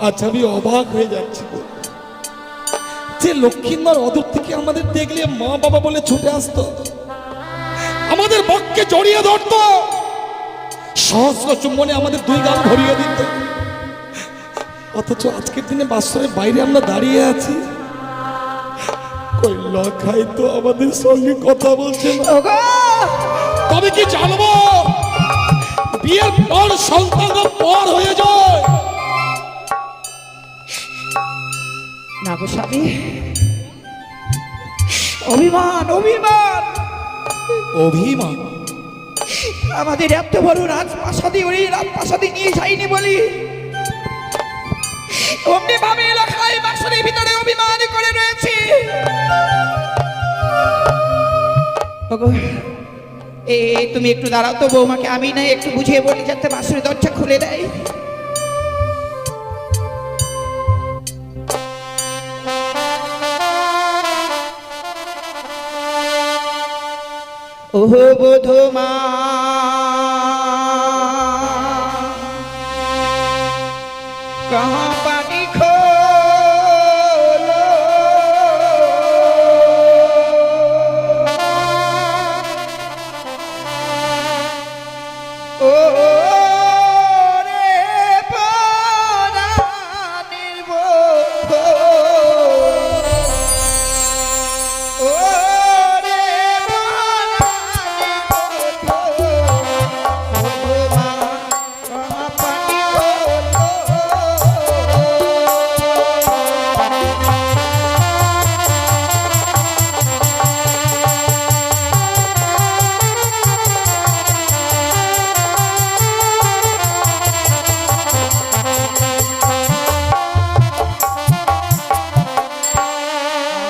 আজ আমি অবাক হয়ে যাচ্ছি যে লক্ষ্মীন্দর অদূর থেকে আমাদের দেখলে মা বাবা বলে ছুটে আসতো, আমাদের বক্ষে জড়িয়ে ধরতো, সহস্র চুম্বনে আমাদের দুই গাল ভরিয়ে দিত। অথচ আজকের দিনে বাসরের বাইরে আমরা দাঁড়িয়ে আছি, কই লখাই তো আমাদের সঙ্গে কথা বলছে না। তবে কি জানবো বিয়ের পর সন্তানরা পর হয়ে যায় না গো স্বামী। অভিমান অভিমান অভিমান। আমাদের এত বড় রাজপ্রাসাদে ওই রাজপ্রাসাদে নিয়ে যায়নি বলি অমনি ভাবে লখাই বাক্সের ভিতরে অভিমান করে রয়েছে। ওগো, তুমি একটু দাঁড়াও তো বৌমাকে, আমি না একটু বুঝিয়ে বলি যাতে বাক্সের দরজা খুলে দেয়। ওহো বধূমা, कहाँ पानी खोलो, ओ रे प्राणेर बंधु, ओ रे प्राणेर बंधु, बधूमा कहाँ पानी खोलो।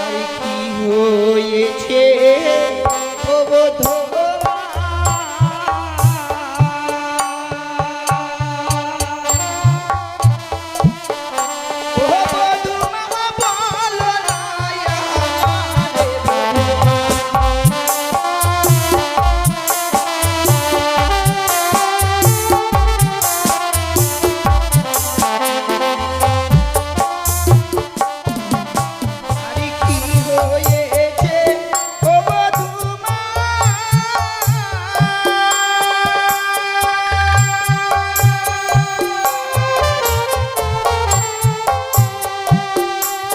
আর কি হয়েছে ও বধূমা, ও বধূমা বলো না আমারে বধূমা। আরে কি হয়েছে ও বধূমা,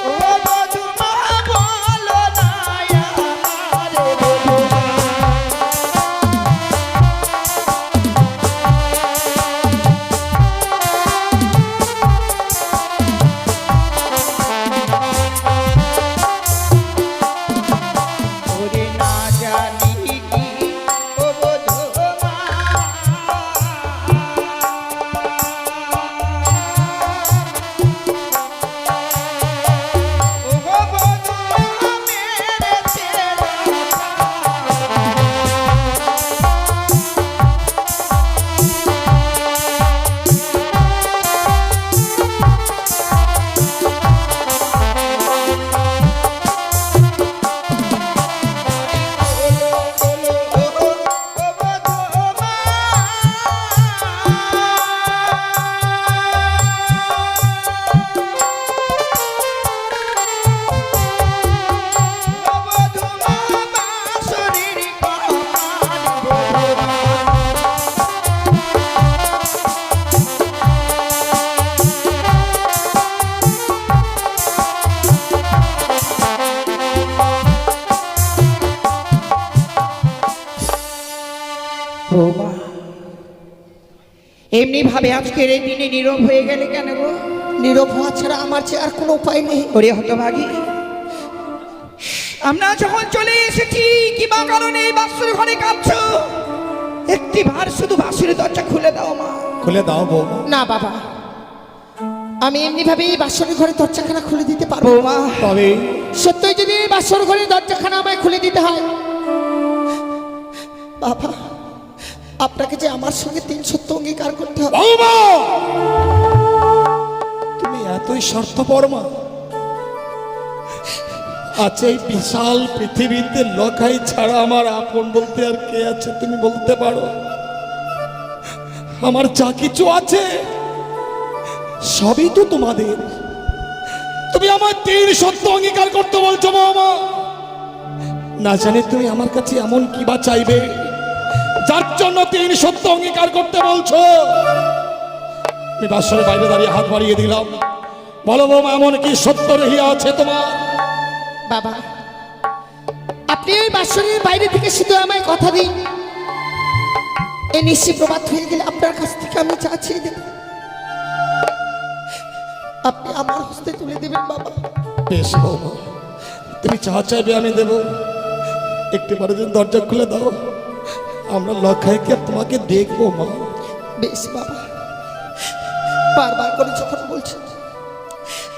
ও বধূমা বলো না আমারে বধূমা। ওরে না জানি কি ও বধূমা, ও বধূমা মেরেছে বৌমা, এমনি ভাবে আজকের এই দিনে নীরব হয়ে গেলে কেন গো? নীরব হওয়া ছাড়া আমার যে আর কোনো উপায় নেই। ওরে হতভাগী, আমরা যখন চলে এসেছি কিবা কারণে এই বাসুর ঘরে কাঁদছো, একটি বার শুধু বাসুরের দরজা খুলে দাও মা। খুলে দাও বৌমা। না বাবা, আমি এমনি ভাবে এই বাসর ঘরের দরজাখানা খুলে দিতে পারবো। বৌমা, তবে সত্যই যদি এই বাসর ঘরের দরজাখানা আমায় খুলে দিতে হয়, বাবা আপনাকে যে আমার সঙ্গে ৩ সত্য অঙ্গীকার করতে হবে। বৌমা, তুমি এতই স্বার্থপর মা? আচ্ছা, এই বিশাল পৃথিবীতে লখাই ছাড়া আমার আপন বলতে আর কে আছে তুমি বলতে পারো? আমার যা কিছু আছে সবই তো তোমাদের। তুমি আমার ৩ সত্য অঙ্গীকার করতে বলছো বৌমা? না জানি তুমি আমার কাছে এমন কি বা চাইবে যার জন্য ৩ সত্য অঙ্গীকার করতে বলছো? আমি বাসরের বাইরে দাঁড়িয়ে হাত বাড়িয়ে দিলাম। বলো বৌমা, এমন কি সত্য রহিয়া আছে তোমার? বাবা আপনি ওই বাসরের বাইরে থেকে শুধু আমায় কথা দিন, এই নিশ্চিত প্রবাদ হয়ে গেলে আপনার কাছ থেকে আমি চা চেয়ে দেব, আপনি আমার হস্তে তুলে দেবেন বাবা। বেশ বৌমা, তুমি চা চাইবে আমি দেব। একটি বারে দিন দরজা খুলে দাও, আমরা লখাইকে তোমাকে দেখবো মা। বেশ বাবা, বারবার করে যখন বলছেন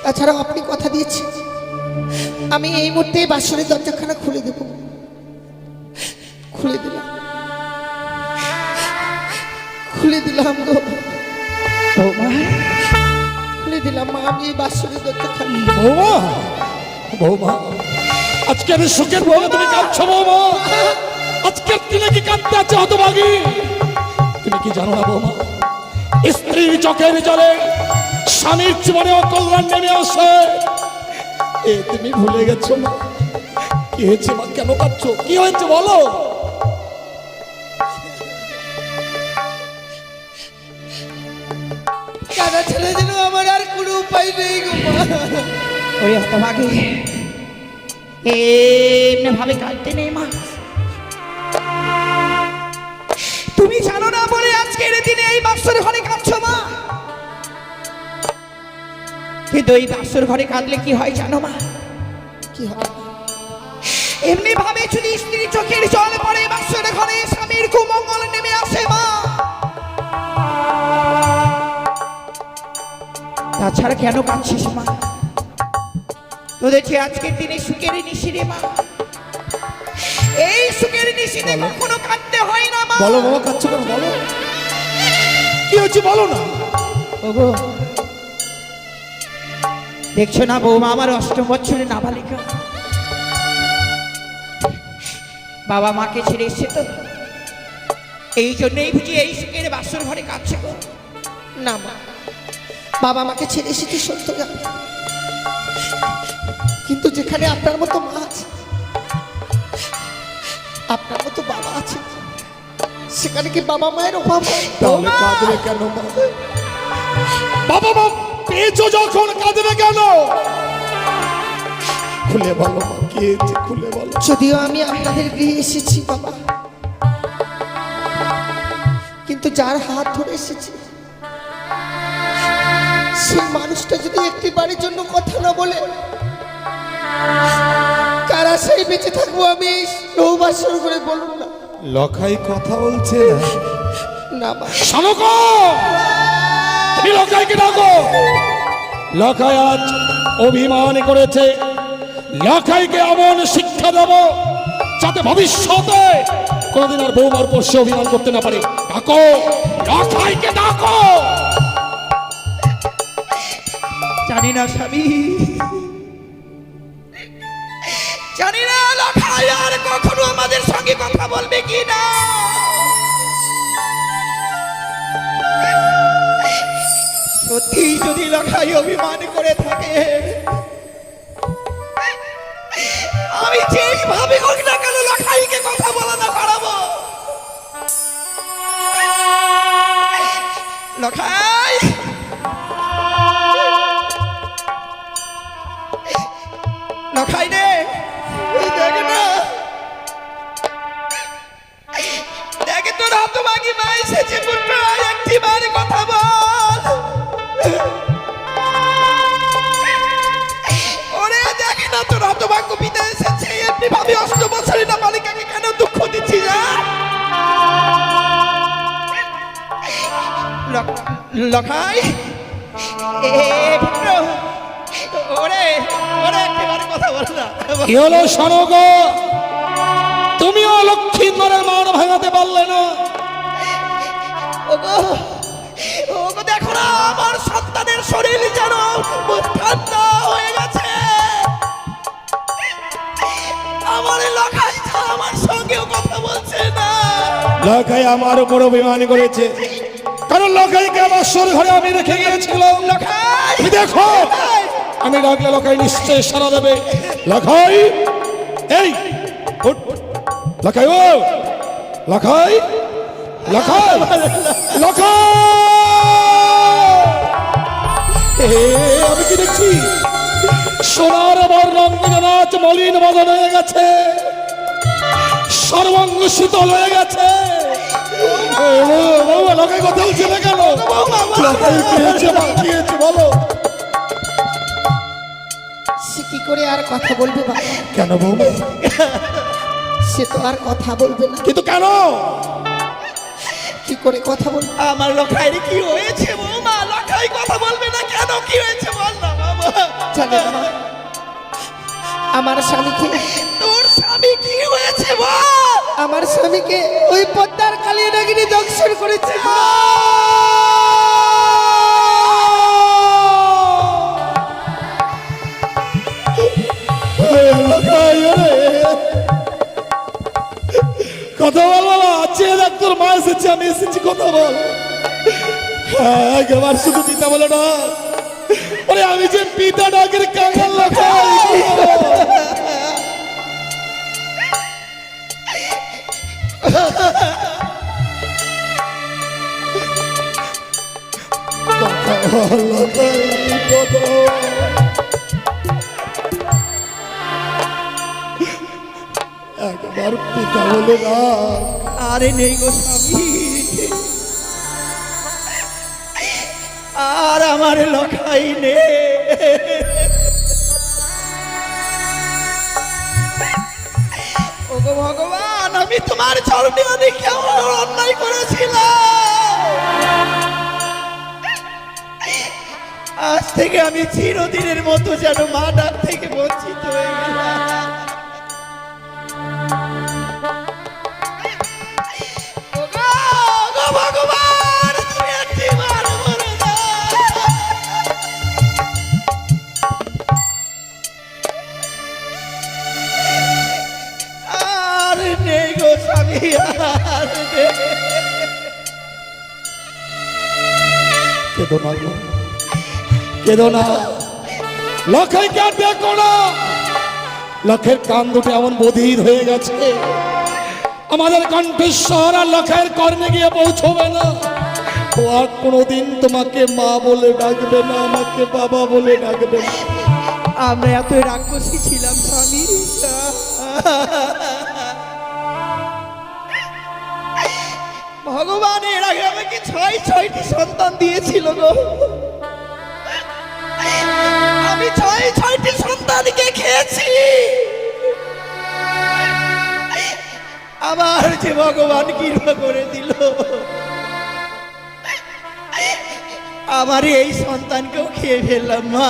তাছাড়া আপনি কথা দিয়েছেন আমি এই মুহূর্তে বাসরের দরজাখানা খুলে দেব। খুলে দিলাম, খুলে দিলাম গো, বৌমা খুলে দিলাম মা, আমি এই বাসরের দরজাখানা। বৌমা, বৌমা, আজকে আমি সুখের বলে তুমি কাঁদছো বৌমা? আজকের দিনে কি কাঁদতে আছে হতভাগী? তুমি কি জানো না বৌমা, স্ত্রীর চোখের জলে স্বামীর জীবনে অকল্যাণ নেমে আসে। এ তুমি ভুলে গেছো মা? কি হয়েছে মা, কেন কাঁদছো? কি হয়েছে বলো? কাদা ছেড়ে দিল, আমার আর কোনো উপায় নেই গো মা। ওরে হতভাগী, এমনি ভাবে কাঁদতে নেই মা। তুমি জানো না বলে আজকের দিনে এই বাক্সর ঘরে কাঁদছো মা। কিন্তু এই বাক্সর ঘরে কাঁদলে কি হয় জানো মা? কি হবে? এমনি ভাবে যদি স্ত্রী চোখের জল পড়ে বাক্সর ঘরে স্বামীর কুমঙ্গল নেমে আসে মা। তাছাড়া কেন কাঁদছিস মা? তোদের যে আজকের দিনে সুখের নিশিরে মা, এই সুখের নিশিতে কখনো কাঁদতে হয় না মা। বলো বাবা, কাঁদছো কেন বলো? কি হয়েছে বলো না? ওগো, দেখছো না বৌমা আমার 8 বছরের নাবালিকা, বাবা মাকে ছেড়ে এসছে তো, এই জন্যই বুঝি এই সুখের বাসর ঘরে কাঁদছে গো। না মা, বাবা আমাকে ছেড়ে এসেছে সত্য জানি, কিন্তু যেখানে আপনার মতো মা আছে, আপনার মতো বাবা আছে, সেখানে কি বাবা মায়ের অভাব হয়? তাহলে কাঁদবে কেন মা? বাবা মা পেয়েছো যখন কাঁদবে কেন? খুলে বলো মা, কি হয়েছে খুলে বলো। যদিও আমি আপনাদের গৃহে এসেছি বাবা, কিন্তু যার হাত ধরে এসেছি সেই মানুষটা যদি একটি বাড়ির জন্য কথা না বলে, কারা সেই বেঁচে থাকবো আমি নৌবাসর করে বলুন না। লখাই কথা বলছে না মা, শানকো, তুমি লখাইকে ডাকো। লখাই আজ অভিমান করেছে, লখাইকে এমন শিক্ষা দেব যাতে ভবিষ্যতে কোনদিন আর বৌমার পোষ্যে অভিমান করতে না পারে। ডাকো, লখাইকে ডাকো। জানি না স্বামী, জানি না লখাই আর কখনো আমাদের সঙ্গে কথা বলবে কি না। সত্যি যদি লখাই অভিমান করে থাকে, আমি যেইভাবে হোক না কেন লখাইকে কথা বলা না করাবো। লখাই, লখাই রে, এই দেখ না, দেখ তোর হতভাগী মা এসেছে, পুত্র একটি বার কথা বল। ওরে দেখ না, তোর হতভাগ্য পিতা এসেছে, এমনি ভাবে 8 বছরের না বালিকাকে কেন দুঃখ দিচ্ছিস? লখাই, এ পুত্র, ওরে ওরে একেবারে কথা বল না। কি হলো শানকো, তুমিও লক্ষ্মীন্দরের মান ভাঙাতে পারলে না? ওগো, ওগো দেখো না, আমার সন্তানের শরীর যেন ঠান্ডা হয়ে গেছে। আমার লখাই আমার সঙ্গেও কথা বলছে না। লখাই আমার উপর অভিমান করেছে, কারণ লখাইকে আমার সর ঘরে আমি রেখে গিয়েছিলাম। লখাই, তুমি দেখো, আমি ডাকলে লখাই নিশ্চয় সারা দেবে। লখাই, এই উঠ, লখাই, ও লখাই, লখাই, লখাই, আমি কি দেখছি? সোনার বর্ণাঙ্গন নাচ মলিন বদন হয়ে গেছে, সর্বাঙ্গ শীতল হয়ে গেছে। লখাই কথা বলছে না কেন? লখাই কি হয়েছে বলো? সে কি করে আর কথা বলবে বাবা? কেন বৌমা? সে তো আর কথা বলবে না। কিন্তু কেন? কি করে কথা বলবে? আমার লখাইরে কি হয়েছে বৌমা? লখাই কথা বলবে না কেন? কি হয়েছে বল না বাবা। জানে না মা, আমার স্বামীকে, তোর স্বামী কি হয়েছে বল? আমার স্বামীকে ওই পদ্মার কালী নাগিনী দংশন করেছে গো। কথা বল বাবা, চেয়ে দেখ তোর মা এসেছে, আমি এসেছি, কথা বল। হ্যাঁ, একবার শুধু পিতা বলে না, ওরে আমি যে পিতা ডাকের কাঙাল লাগাই। একবার পিতা বলে না। আরে নেই গো স্বামী, আর আমার লখাই নেই। ওগো ভগবান, আমি তোমার চরণে অনেক কেমন অন্যায় করেছিলাম। আজ থেকে আমি চিরদিনের মতো যেন মা ডাক থেকে বঞ্চিত হয়ে গেলাম। ওগো, ওগো ভগবান, তুমি একটিবার বলে দাও। আর নেই গো স্বামী, আর নেই। কেঁদো না গো, কেঁদো না। লক্ষাইকে আর দেখো না, লক্ষের কান দুটো এমন বধির হয়ে গেছে, আমাদের কণ্ঠস্বর আর লক্ষের কর্ণে গিয়ে পৌঁছবে না। ও আর কোনোদিন তোমাকে মা বলে ডাকবে না, আমাকে বাবা বলে ডাকবে না। আমরা এত রাক্ষসী ছিলাম স্বামী। ভগবান এর আগে আমাকে ছয়টি সন্তান দিয়েছিল গো। আমি ছয়টি সন্তানকে খেয়েছি। আবার যে ভগবান কৃপা করে দিল, আমার এই সন্তানকেও খেয়ে ফেললাম মা।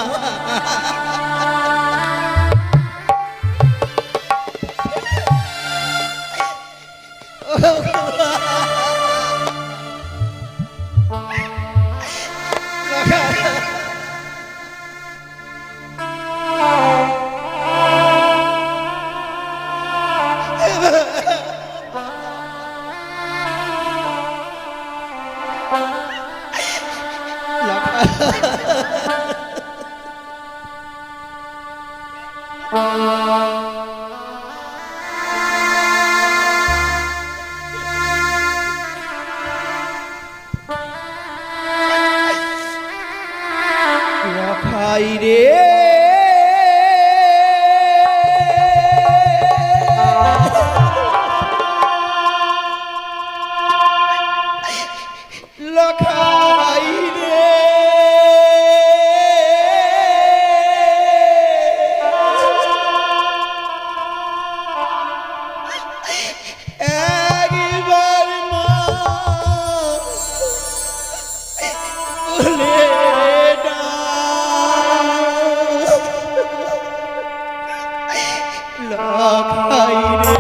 লখাই রে, লখাই রে, একবার মা বলে লখাই রে।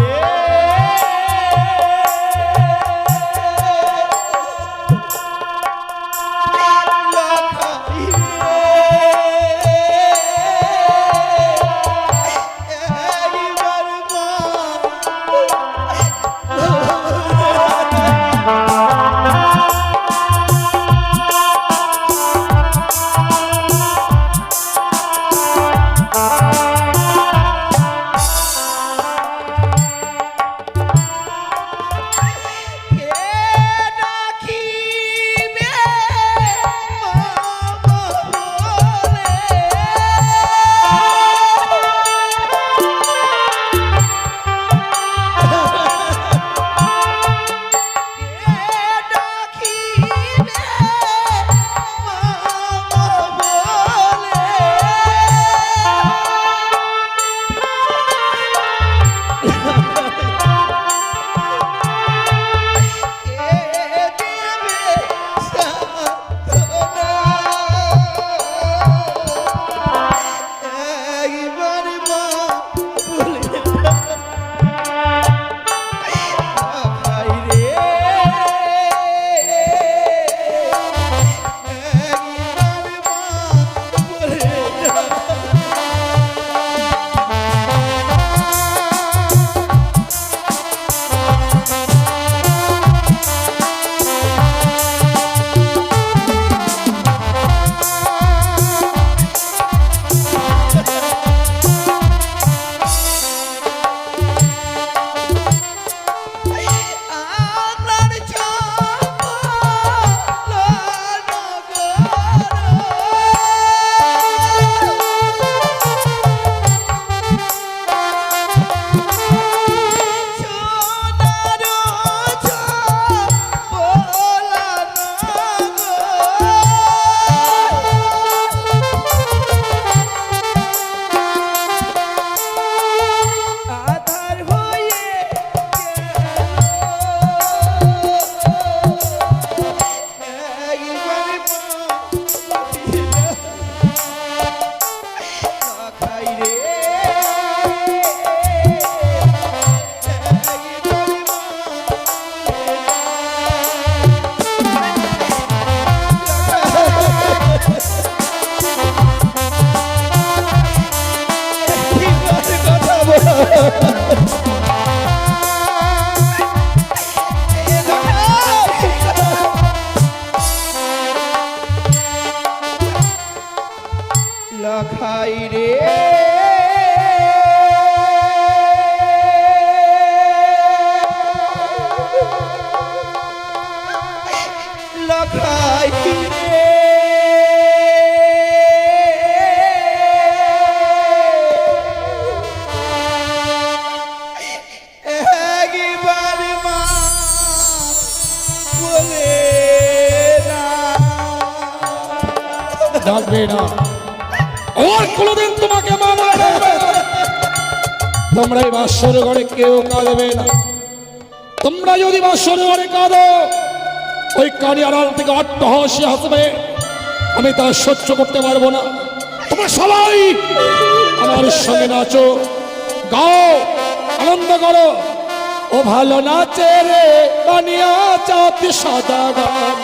লখাই একবার মা বলে না ডাকবে না, আর কোনোদিন তোমাকে মা বলে ডাকবে না। তোমরা এই বাসর ঘরে কেউ কাঁদবে না। তোমরা যদি বাসর ঘরে কাঁদো, ওই কানি আড়াল থেকে অট্টহাসি হাসবে, আমি তা সহ্য করতে পারবো না। তোমরা সবাই আমার সঙ্গে নাচো, গাও, আনন্দ করো। ও ভালো নাচে রে বানিয়া চাঁদ সাদা গান,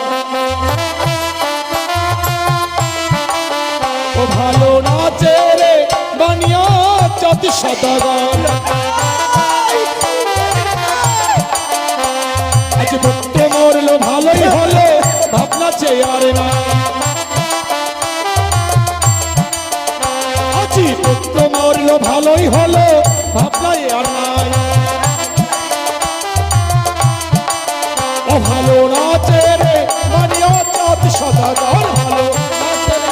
ও ভালো নাচে রে বানিয়া চাঁদ সাদা গান। আজ পুত্র মরলো ভালোই হলো, ভাবনা চেয়ার না। আজ পুত্র মরলো ভালোই হলো, ভাবনা আর নাই। ও ভালো নাচে রে বানিয়া চাঁদ সাদা গান, ভালো নাচে রে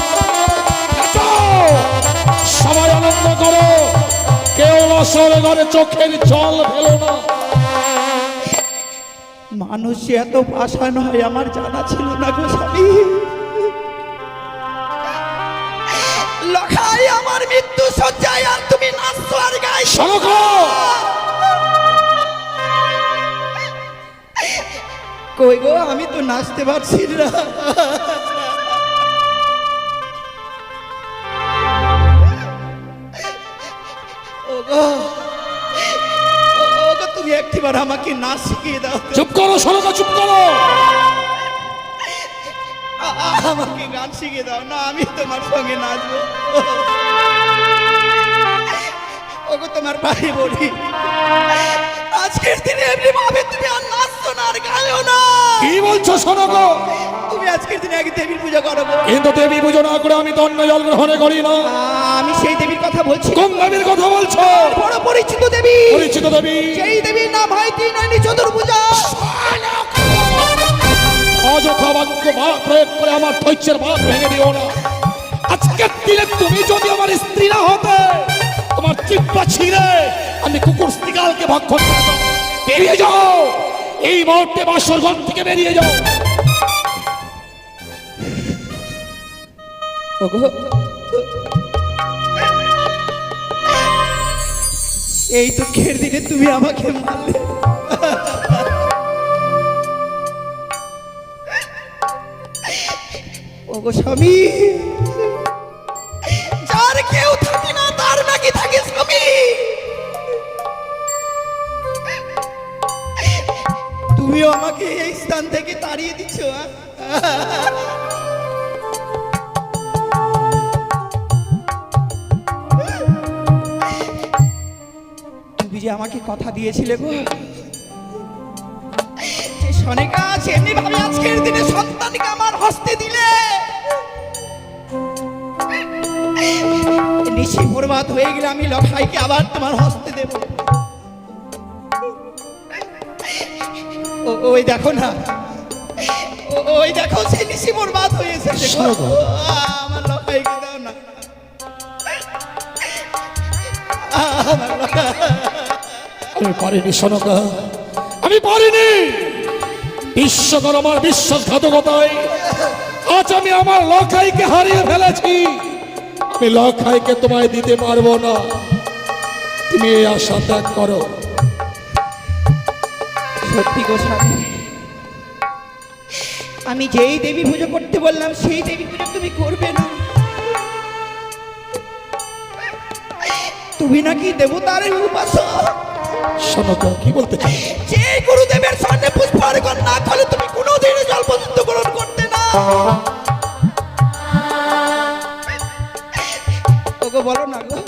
নাচো। সবাই আনন্দ করো, কেউ আসল ঘরে চোখের জল ফেলো না। মানুষ এত পাষাণ হয় আমার জানা ছিল না গো স্বামী। লখাই আমার মৃত্যু সজ্জায়, আর তুমি নাচছো আর গাইছো। শোনো, কই গো, আমি তো নাচতে পারছি না। ওগো ওগো, তুমি একটিবার আমাকে নাচ শিখিয়ে দাও তো। চুপ করো সরকা, চুপ করো। আমাকে গান শিখিয়ে দাও না, আমি তোমার সঙ্গে নাচবো। ওগো তোমার পায়ে বলি, আজকের দিনে এমনি ভাবে তুমি আর নাচছো না আর গাইও না। কি বলছো শোনো, তুমি আজকের দিনে আগে দেবীর পূজা করো গো। কিন্তু দেবী পুজো না করে আমি তো অন্য জল গ্রহণে করি না। আমি সেই দেবীর কথা বলছি। কোন দেবীর কথা বলছো? বড় পরিচিত দেবী, পরিচিত দেবী। সেই দেবীর নাম হয় ত্রিনয়নী চতুর্ভুজা। অযথা বাক্য প্রয়োগ করে আমার ধৈর্যের বাঁধ ভেঙে দিও না। আজকের দিনে তুমি যদি আমার স্ত্রী না হতে, তোমার চিপ্পা ছিঁড়ে আমি কুকুর স্ত্রীকালকে ভক্ষণ করে দেব। বেরিয়ে যাও, এই মুহূর্তে বাসর ঘর থেকে বেরিয়ে যাও। ওগো, এই দুঃখের দিনে তুমি আমাকে মারলে। ওগো স্বামী, যার কেউ থাকে না তার নাকি থাকে স্বামী। তুমিও আমাকে এই স্থান থেকে তাড়িয়ে দিচ্ছ। তুমি যে আমাকে কথা দিয়েছিলে গো, যে সনেকা এমনি ভাবে আজকের দিনে সন্তানকে আমার হস্তে দিলে, নিশি বরবাদ হয়ে গেলে আমি লখাইকে আবার তোমার হস্তে দেব। ওই দেখো না, ওই দেখো সেই নিশি বরবাদ হয়ে এসেছে। আমার লখাইকে দাও না, আমার লখাই। আমি পারিনি শোনকা, আমি পারিনি। বিশ্বকর আমার বিশ্বাসঘাতকতায় আজ আমি আমার লখাইকে হারিয়ে ফেলেছি। আমি লখাইকে তোমায় দিতে পারবো না, তুমি এই আশা ত্যাগ করো। সত্যি গো স্বামী, আমি যেই দেবী পুজো করতে বললাম সেই দেবী পুজো তুমি করবে না। তুমি নাকি দেবতার উপাসক। শোনকা, কি বলতে চাই? যে গুরুদেবের সামনে পুষ্পার্ঘ্য না করলে তুমি কোনোদিন জল পর্যন্ত গ্রহণ করতে না। ওগো বলো না গো,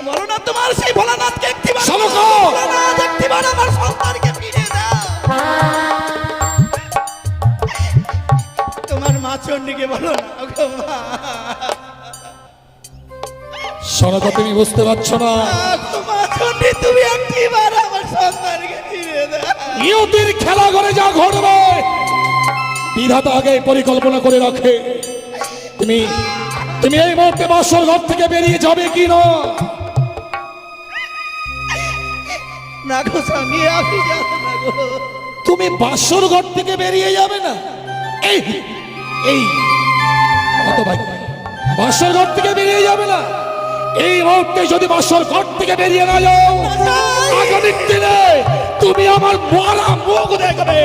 বলো না তোমার সেই ভোলানাথকে একটিবার, শোনকা, ভোলানাথ একটিবার আমার সন্তানকে ফিরিয়ে দাও। তোমার মা চণ্ডীকে বলো না গো মা। শোনকা, তুমি বুঝতে পারছো না, মা চণ্ডী তুমি একটিবার আমার সন্তানকে ফিরিয়ে দাও। নিয়তির খেলা ঘরে যা ঘটবে বিধাতা আগে পরিকল্পনা করে রাখে। তুমি তুমি এই মুহূর্তে বাসর ঘর থেকে বেরিয়ে যাবে কি না? না গো স্বামী, আমি যাবো না গো। তুমি বাসর ঘর থেকে বেরিয়ে যাবে না? এই এই কত ভাই, বাসর ঘর থেকে বেরিয়ে যাবে না? এই মুহূর্তে যদি বাসর ঘর থেকে বেরিয়ে না যাও, আগামী দিনে তুমি আমার মরা মুখ দেখবে।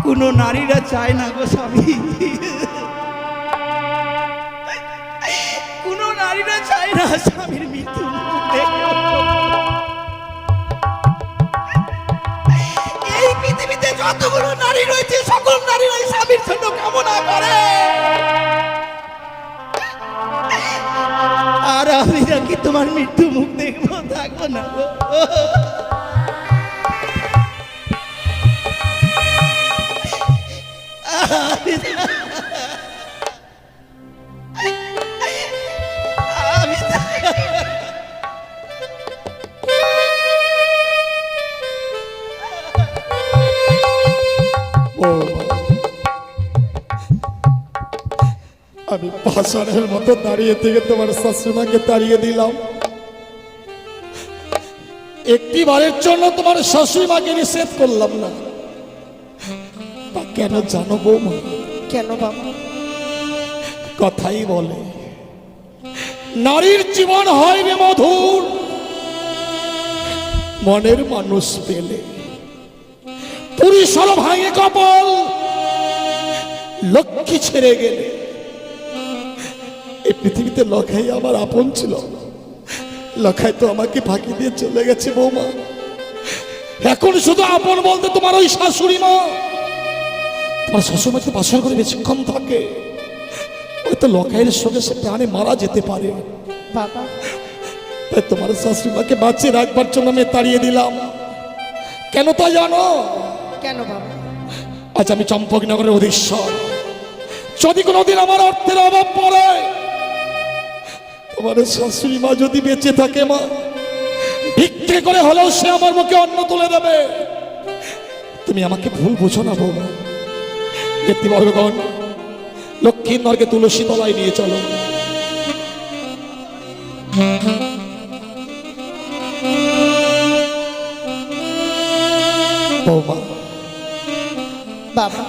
কোনো নারীরা চায় না গো স্বামী, কোনো নারীরা চায় না স্বামীর মৃত্যু এই পৃথিবীতে যতগুলো নারী রয়েছে সকল নারীরাই স্বামীর জন্য কামনা করে। আর আমি নাকি তোমার মৃত্যু মুখ দেখবো, থাকবো না গো। আমি পাষাণের মতো দাঁড়িয়ে থেকে তোমার শাশুড়িমাকে তাড়িয়ে দিলাম। একটি বারের জন্য তোমার শাশুড়িমাকে নিষেধ করলাম না। তা কেন জানো বৌমা? কেন বাবা? কথাই বলে নারীর জীবন হয় রে মধুর, মনের মানুষ পেলে। পুরুষ হলো ভাঙে কপাল, লক্ষ্মী ছেড়ে গেলে। এই পৃথিবীতে লখাই আমার আপন ছিল, লখাই তো আমাকে ফাঁকি দিয়ে চলে গেছে বৌমা। এখন শুধু আপন বলতে তোমার ওই শাশুড়ি মা। তোমার শ্বশুর মাকে বাসর করে বেশিক্ষণ থাকে, ওই তো লখাইয়ের সঙ্গে সে প্রাণে মারা যেতে পারে। বাবা, তাই তোমার শাশুড়ি মাকে বাঁচিয়ে রাখবার জন্য আমি তাড়িয়ে দিলাম। কেন তা জানো? কেন বাবা? আজ আমি চম্পকনগরের অধীশ্বর। যদি কোনোদিন আমার অর্থের অভাব পড়ে, তোমার শাশুড়ি মা যদি বেঁচে থাকে মা, ভিক্ষে করে হলেও সে আমার মুখে অন্ন তুলে দেবে। তুমি আমাকে ভুল বুঝো না বৌমা। ব্যক্তিবর্গগণ, লক্ষ্মীনগরকে তুলসী তলায় নিয়ে চলো। বৌমা, বাবা,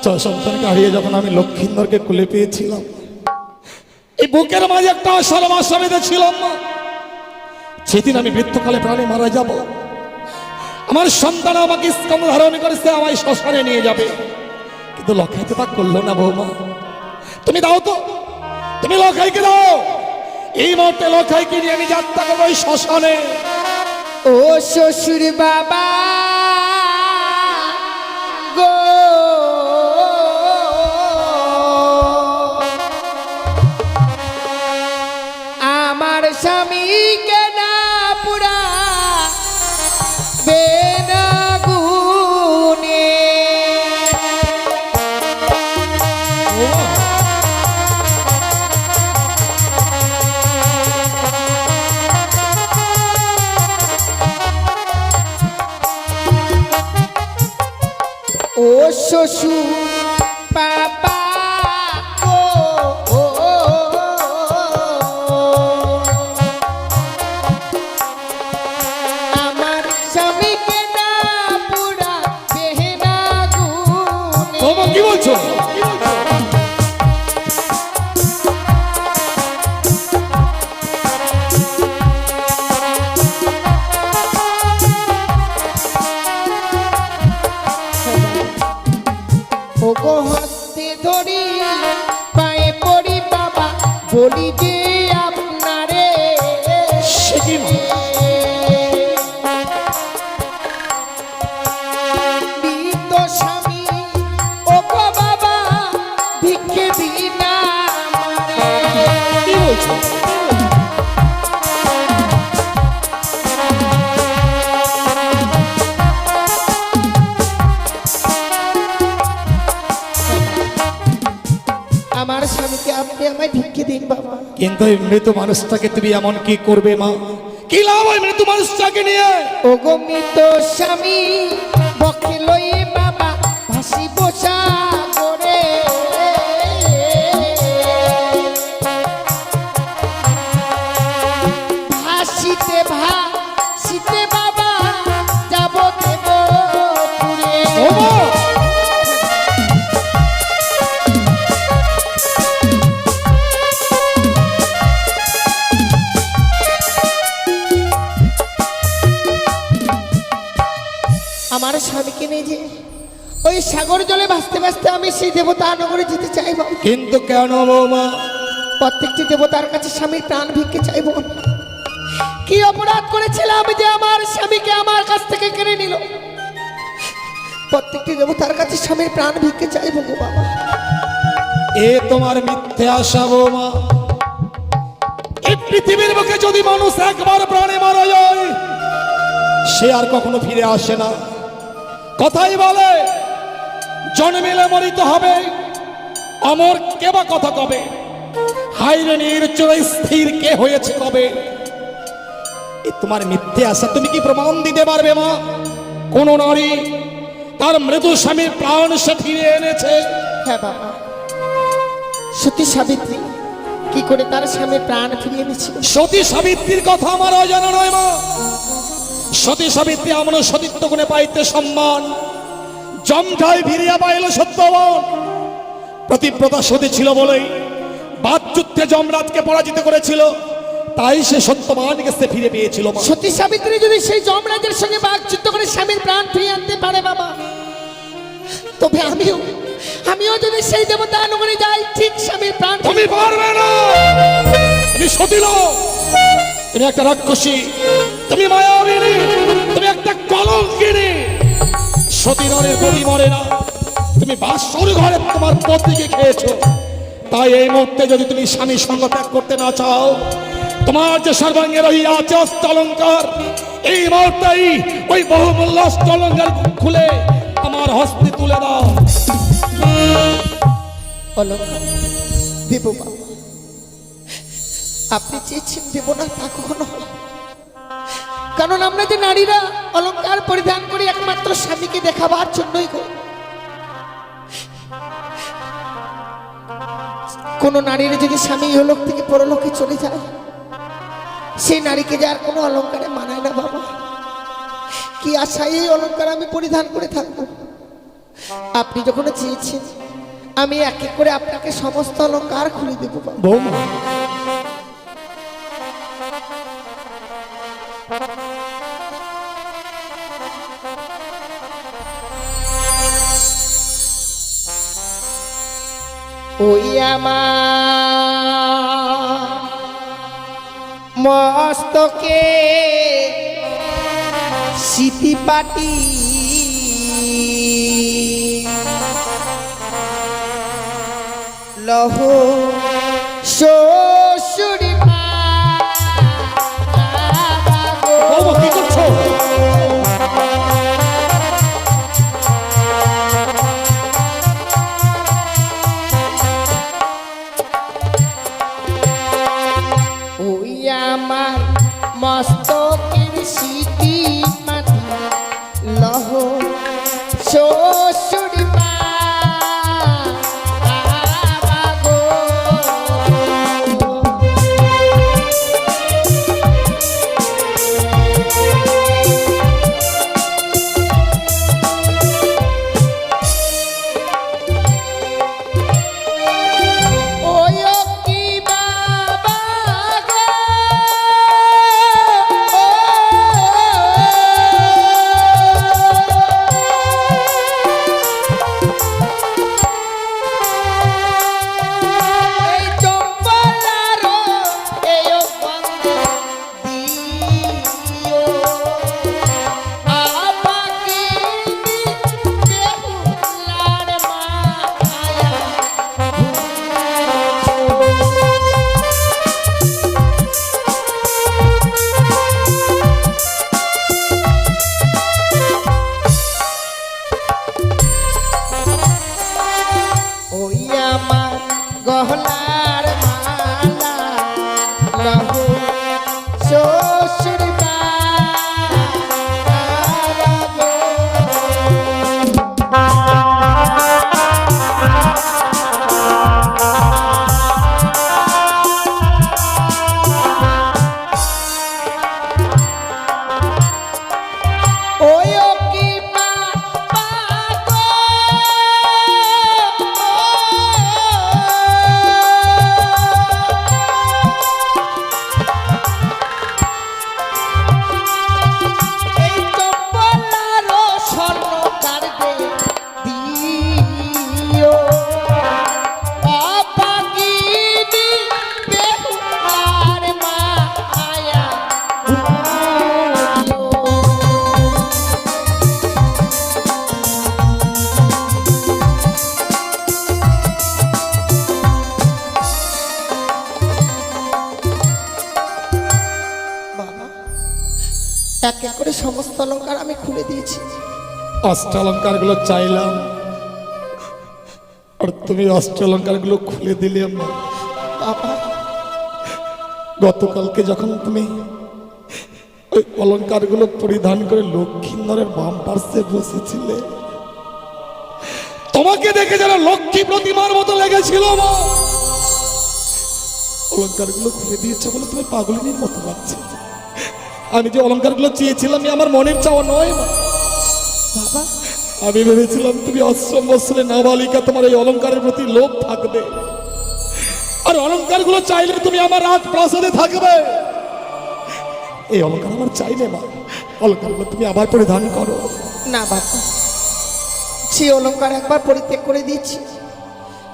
ছয় সন্তানকে হারিয়ে যখন আমি লক্ষ্মীনগরকে খুলে পেয়েছিলাম, এই বুকের মাঝে একটা আশার আশা বেঁধেছিলাম মা। সেদিন আমি মৃত্যুকালে প্রাণে মারা যাব, আমার সন্তান আমাকে স্কন্ধ ধারণ করেছে, আমায় শ্মশানে নিয়ে যাবে। কিন্তু লখাই তো তা করলো না বৌমা। তুমি দাও তো, তুমি লখাইকে দাও। এই মুহূর্তে লখাইকে নিয়ে আমি যাত্রা করবো ওই শ্মশানে। ও শ্বশুর বাবা গো, আমার স্বামীকে না পুরা বেনাগুনে। ও শ্বশুর বাবা গো, আমার স্বামীকে না পুরা বেনাগুনে। বৌমা কি বলছো? ও গো হাতে ধরি পায়ে পড়ি বাবা বলি যে আপনারে সে কি মা? বৃদ্ধ স্বামী ও গো বাবা ভিক্ষে দিন আমারে। কি বলছো? আমার স্বামীকে আপনি আমায় ভিক্ষে দিন বাবা। কিন্তু এই মৃত মানুষটাকে তুমি এমন কি করবে মা? কি লাভ ওই মৃত মানুষটাকে নিয়ে? ও গো মৃত স্বামী বকে লই বাবা ভাসি বসা করে ভাসিতে ভাসিতে বাবা যাব দেব পুরে। ও মা! আমার স্বামীকে নিয়ে যে ওই সাগর জলে ভাসতে ভাসতে আমি সেই দেবতা নগরে যেতে চাইব। কিন্তু কেন বৌমা? প্রত্যেকটি দেবতার কাছে স্বামীর প্রাণ ভিক্ষে চাইব। কি অপরাধ করেছিলাম যে আমার স্বামীকে আমার কাছ থেকে কেড়ে নিল? প্রত্যেকটি দেবতার কাছে স্বামীর প্রাণ ভিক্ষে চাইব গো বাবা। এ তোমার মিথ্যে আশা বৌমা। এই পৃথিবীর বুকে যদি মানুষ একবার প্রাণে মারা যায় সে আর কখনো ফিরে আসে না। কথাই বলে জন্মিলে মরিতে হবে, অমর কে বা কথা কবে? হাইরে নির্চর স্থির কে হয়েছে কবে? এ তোমার মিথ্যে আশা তুমি কি প্রমাণ দিতে পারবে মা? কোন নারী তার মৃত স্বামীর প্রাণ সে ফিরে এনেছে? হ্যাঁ বাবা, সতী সাবিত্রী কি করে তার স্বামীর প্রাণ ফিরিয়ে দিচ্ছিল। সতী সাবিত্রীর কথা আমার অজানা নয় মা। সতী সাবিত্রী আমরা সতীত্ব গুণে পাইতে সম্মান, জমঠায় ফিরিয়া পাইল সত্যবান। প্রতিব্রতা সতী ছিল বলেই বাদ যুদ্ধে যমরাজকে পরাজিত করেছিল, তাই সে সত্যবানকে সে ফিরে পেয়েছিল মা। সতী সাবিত্রী যদি সেই যমরাজের সঙ্গে বাকযুদ্ধ করে স্বামীর প্রাণ ফিরিয়ে আনতে পারে বাবা, তবে আমিও যদি সেই দেবতা নগরে যাই ঠিক স্বামীর প্রাণ। তুমি পারবে না, তুমি সতী নও, তুমি একটা রাক্ষসী, তুমি মায়াবিনী, তুমি একটা কলঙ্কিনী। সতী নরের গতি মরে না, তুমি বাসর ঘরে তোমার পত্নীকে খেয়েছো। তাই এই মুহূর্তে যদি তুমি স্বামী সঙ্গ ত্যাগ করতে না চাও, তোমার যে সর্বাঙ্গে রহিয়া আছে অষ্ট অলঙ্কার, এই মুহূর্তেই ওই বহুমূল্য অষ্ট অলঙ্কার খুলে আমার হস্তে তুলে দাও। অলঙ্কার দেব বাবা, আপনি চেয়েছেন দেব না তা কখনো হয়? কারণ আমরা যে নারীরা অলঙ্কার পরিধান করি একমাত্র স্বামীকে দেখাবার জন্যই করি। কোন নারীর যদি স্বামী ইহলোক থেকে পরলোকে চলে যায়, সেই নারীকে যে আর কোনো অলঙ্কারে মানায় না বাবা। কি আশায় এই অলঙ্কার আমি পরিধান করে থাকবো? আপনি যখন চেয়েছেন আমি এক এক করে আপনাকে সমস্ত অলঙ্কার খুলে দেবো বাবা। বৌমা, ওই আমার মস্তকে সিটি পাটি লহ শ্বশুরি বৌমা কি করছো? ওই আমার মস্তকের সিটি মাটি লহ শ্বশুরি আমার গহনার মালা লহু শ্বশুর বাবা গো। ওই ও কি মা গো। এই কপালারও স্বর্ণ কাটবে দিও অপাগিনী বেহুলার মায়া ভুলিও। বাবা এক এক করে সমস্ত অলংকার আমি খুলে দিয়েছি। অষ্টলঙ্কার গুলো চাইলাম আর তুমি অষ্টলঙ্কার গুলো খুলে দিলে মা। বাবা গতকালকে যখন তুমি ওই অলঙ্কার গুলো পরিধান করে লক্ষ্মীন্দরের বাম পার্শ্বে বসেছিলে, তোমাকে দেখে যেন লক্ষ্মী প্রতিমার মতো লেগেছিল মা। অলঙ্কার গুলো খুলে দিয়েছে বলে তুমি পাগলিনীর মতো লাগছে। আমি যে অলঙ্কার গুলো চেয়েছিলাম আমার মনের চাওয়া নয় মা। বাবা আমি ভেবেছিলাম তুমি অষ্টম বৎসরে নাবালিকা, তোমার এই অলঙ্কারের প্রতি লোভ থাকবে আর অলঙ্কার গুলো চাইলে তুমি আমার রাজ প্রাসাদে থাকবে। এই অলঙ্কার আমার চাইলে মা, অলঙ্কার গুলো তুমি আবার পরিধান করো। না বাবা, সে অলংকার একবার পরিত্যাগ করে দিয়েছি,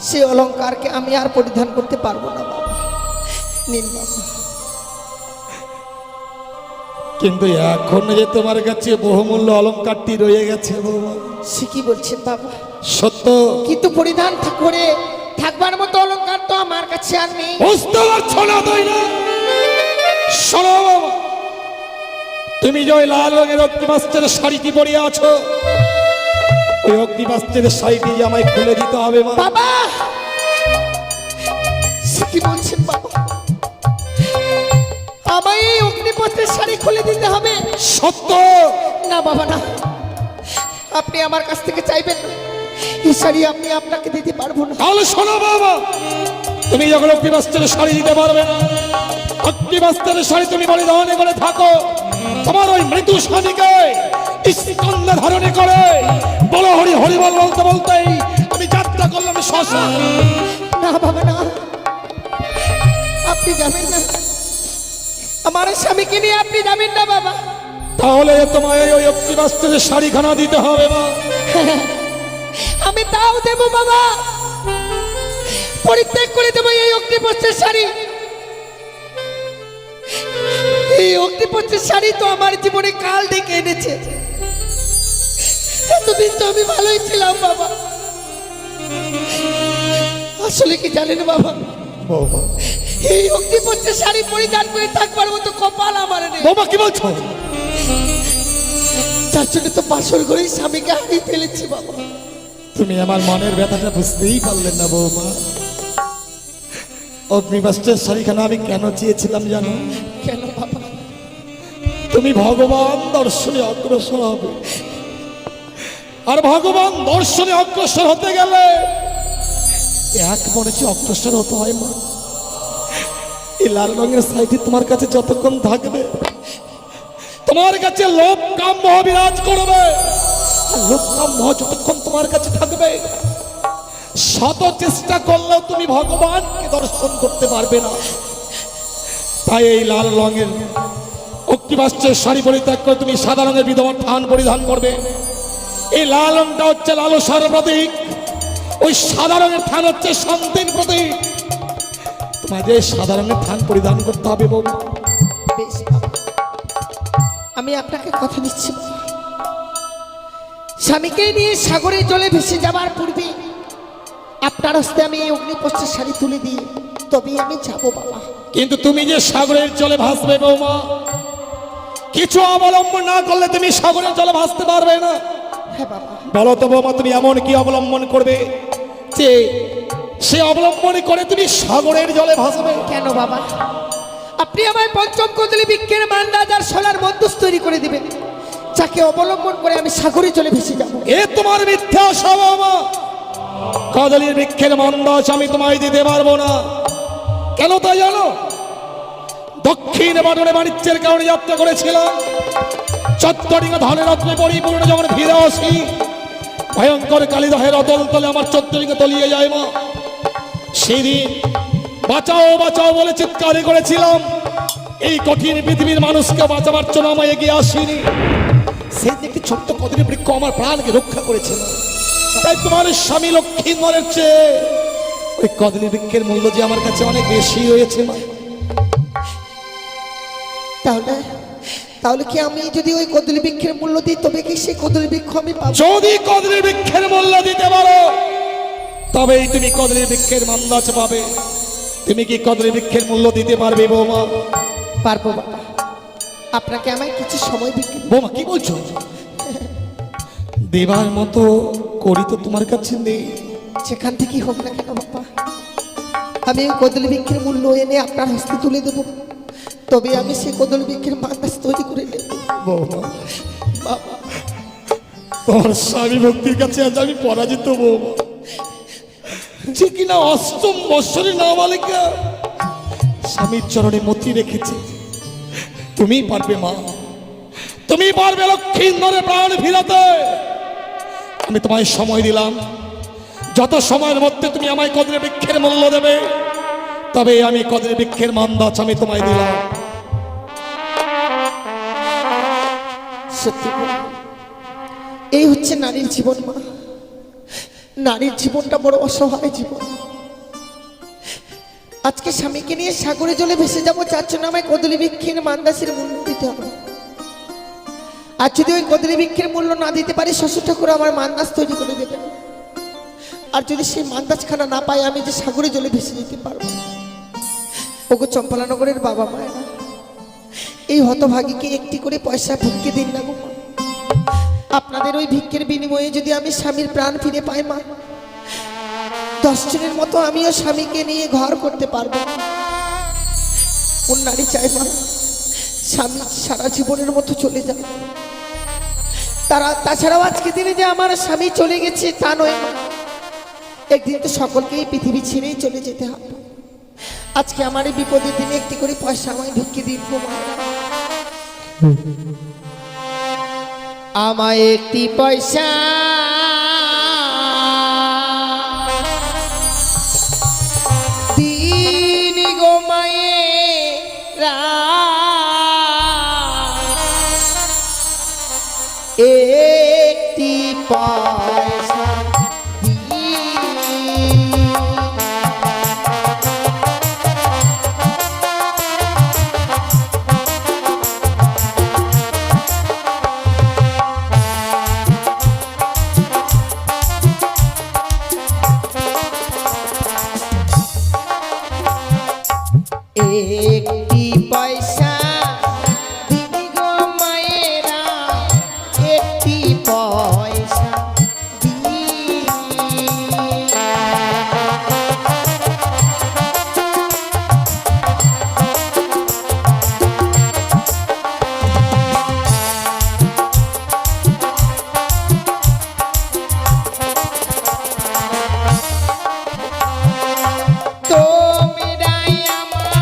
সে অলংকারকে আমি আর পরিধান করতে পারবো না বাবা। নিন বাবা। কিন্তু এখন যে তোমার কাছে বহুমূল্য অলঙ্কারটি রয়ে গেছে বাবা। সে কি বলছেন বাবা? সত্য, কিন্তু পরিধান করে থাকবার মতো অলংকার তো আমার কাছে আর নেই। বুঝতে পারছো না তাই না? শোনো বাবা, তুমি যে ওই লাল রঙের অগ্নিবাস্ত্রের শাড়িটি পরে আছো, ওই অগ্নিবাস্ত্রের শাড়িটি যে আমায় খুলে দিতে হবে মা। বাবা সে কি বলছেন বাবা? আমায় এই অগ্নিপত্রের শাড়ি খুলে দিতে হবে? সত্য। না বাবা না, আপনি আমার কাছ থেকে চাইবেন না, এই শাড়ি আমি আপনাকে দিতে পারবো না। তাহলে শোনো বাবা, তুমি যখন অগ্নিবাস্ত্রের শাড়ি দিতে পারবে না, অগ্নিবাস্ত্রের শাড়ি তুমি পরিধান করে থাকো, তোমার ওই মৃত্যু স্বামীকে স্কন্ধে ধারণে করে বলো হরি হরি বল বলতে বলতেই আমি যাত্রা করলাম শ্মশান। না বাবা না, আপনি যাবেন না, আমার স্বামীকে নিয়ে আপনি যাবেন না বাবা। তাহলে তোমায় ওই অগ্নিবাস্ত্রের শাড়িখানা দিতে হবে মা। আমি তাও দেবো বাবা, পরিত্যাগ করে দেবো এই অগ্নিপত্রের শাড়ি। এই অগ্নিপত্রের শাড়ি তো আমার জীবনে কাল ডেকে এনেছে। এতদিন তো আমি ভালোই ছিলাম বাবা। আসলে কি জানেন বাবা, বাবা, এই অগ্নিপত্রের শাড়ি পরিধান করে থাকবার মতো কপাল আমার নেই। বাবা কি বলছো? তার জন্য তো বাসর ঘরেই স্বামীকে হারিয়ে ফেলেছি বাবা। তুমি আমার মনের ব্যথাটা বুঝতেই পারলেন না বৌমা। অগ্নিবাস্ত্রের শাড়িখানা আমি কেন চেয়েছিলাম জানো? কেন বাবা? তুমি ভগবান দর্শনে অগ্রসর হবে, আর ভগবান দর্শনে অগ্রসর হতে গেলে এক মনে অগ্রসর হতে হয় মা। এই লাল রঙের শাড়িটি তোমার কাছে যতক্ষণ থাকবে, তোমার কাছে লোভ কাম মোহ বিরাজ করবে। লোভ কাম মোহ যতক্ষণ তোমার কাছে থাকবে, শত চেষ্টা করলেও তুমি ভগবানকে দর্শন করতে পারবে না। তাই এই লাল রঙের অগ্নিবাস্ত্রের শাড়ি পরিত্যাগ করে তুমি সাদা রঙের বিধবার থান পরিধান করবে। এই লাল রঙটা হচ্ছে লালসার প্রতীক, ওই সাদা রঙের থান হচ্ছে শান্তির প্রতীক। তোমাকে সাদা রঙের থান পরিধান করতে হবে বাবু। বেশ বাবা, আমি আপনাকে কথা দিচ্ছি বাবা, স্বামীকে নিয়ে সাগরে জলে ভেসে যাবার পূর্বে আপনার হস্তে আমি এই অগ্নিপত্রের শাড়ি তুলে দিই, তবেই আমি যাবো বাবা। কিন্তু তুমি যে সাগরের জলে ভাসবে বৌমা, কিছু অবলম্বন না করলে তুমি সাগরের জলে ভাসতে পারবে না। হ্যাঁ বাবা। বলো তো বৌমা, তুমি এমন কি অবলম্বন করবে যে সে অবলম্বন করে তুমি সাগরের জলে ভাসবে। কেন বাবা, আপনি আমায় পঞ্চম কদলি বৃক্ষের মান্দাজ আর সোলার মন্দুস তৈরি করে দিবেন, যাকে অবলম্বন করে আমি সাগরে চলে ভেসে যাব? এ তোমার মিথ্যা স্বভাব। কদলীর বৃক্ষের মন্দাজ আমি তোমায় দিতে পারবো না। কেন তা জানো? দক্ষিণ বাটনে বাণিজ্যের কারণে যাত্রা করেছিলাম, চত্বরিঙ্গা ধনের রত্নে পরিপূর্ণ যখন ফিরে আসি, ভয়ঙ্কর কালীদহের অতল তলে আমার চত্বরিঙ্গা তলিয়ে যায় মা। সেদিন বাঁচাও বাঁচাও বলে চিৎকার করেছিলাম, এই কঠিন পৃথিবীর মানুষকে বাঁচাবার জন্য আমায় এগিয়ে আসিনি। সেই যে একটি ছোট্ট কদলী বৃক্ষ আমার প্রাণকে রক্ষা করেছিল। তাই তোমার স্বামী লক্ষ্মীধরের চেয়ে ওই কদলী বৃক্ষের মূল্য যে আমার কাছে অনেক বেশি হয়েছে মা। তাহলে তাহলে কি আমি যদি ওই কদলি বৃক্ষের মূল্য দিই, তবে কি সেই কদলি বৃক্ষ আমি পাবো? যদি কদলী বৃক্ষের মূল্য দিতে পারো তবেই তুমি কদলী বৃক্ষের মান্দাজ পাবে। তুমি কি কদলী বৃক্ষের মূল্য দিতে পারবে বৌমা? পারবো বাবা, আপনাকে আমায় কিছু সময় বিক্রি। বৌমা কি বলছো? দেবার মতো করি তো তোমার কাছে নেই। যেখান থেকেই হোক না কেন বাবা, আমি ওই কদলি বৃক্ষের মূল্য এনে আপনার হস্তে তুলে দেবো, তবে আমি সেই কদলি বৃক্ষের মান্দাজ তৈরি করে নেব। বৌমা বাবা, তোমার স্বামী ভক্তির কাছে আজ আমি পরাজিত বৌমা। যে কিনা অষ্টম বৎসরের নাবালিকা স্বামীর চরণে মতি রেখেছে। তুমি পারবে মা, তুমি পারবে লক্ষ্মীধরের প্রাণ ফিরাতে। আমি তোমায় সময় দিলাম, যত সময়ের মধ্যে তুমি আমায় কদলী বৃক্ষের মূল্য দেবে, তবে আমি কদলী বৃক্ষের মান্দাজ আমি তোমায় দিলাম। সত্যি বলুন, এই হচ্ছে নারীর জীবন মা। নারীর জীবনটা বড় অসহায় জীবন। আজকে স্বামীকে নিয়ে সাগরে জলে ভেসে যাবো, যার জন্য আমায় কদলি বৃক্ষের মান্দাসের মূল্য দিতে হবে। আর যদি ওই কদলি বৃক্ষের মূল্য না দিতে পারি, শ্বশুর ঠাকুর আমার মান্দাস তৈরি করে দেবেন। আর যদি সেই মান্দাজখানা না পাই, আমি যে সাগরে জলে ভেসে যেতে পারবো। ওগো চম্পালানগরের বাবা মায়েরা, এই হতভাগীকে একটি করে পয়সা ভিক্ষে দিন না গো মা। আপনাদের ওই ভিক্ষের বিনিময়ে যদি আমি স্বামীর প্রাণ ফিরে পাই মা, 10 জনের মতো আমিও স্বামীকে নিয়ে ঘর করতে পারবো। কোন নারী চাই মা স্বামী সারা জীবনের মতো চলে যাবে? তাছাড়াও আজকে দিনে যে আমার স্বামী চলে গেছে তা নয় মা, একদিন তো সকলকেই পৃথিবী ছেড়েই চলে যেতে হবে। আজকে আমার এই বিপদের দিনে একটি করে পয়সা আমায় ভিক্ষে দিন গো মা। আমায় একটি পয়সা দিন গো মায়েরা, একটি পয়সা একটি পয়সা দিন গো মায়েরা, একটি পয়সা তোমরাই আমার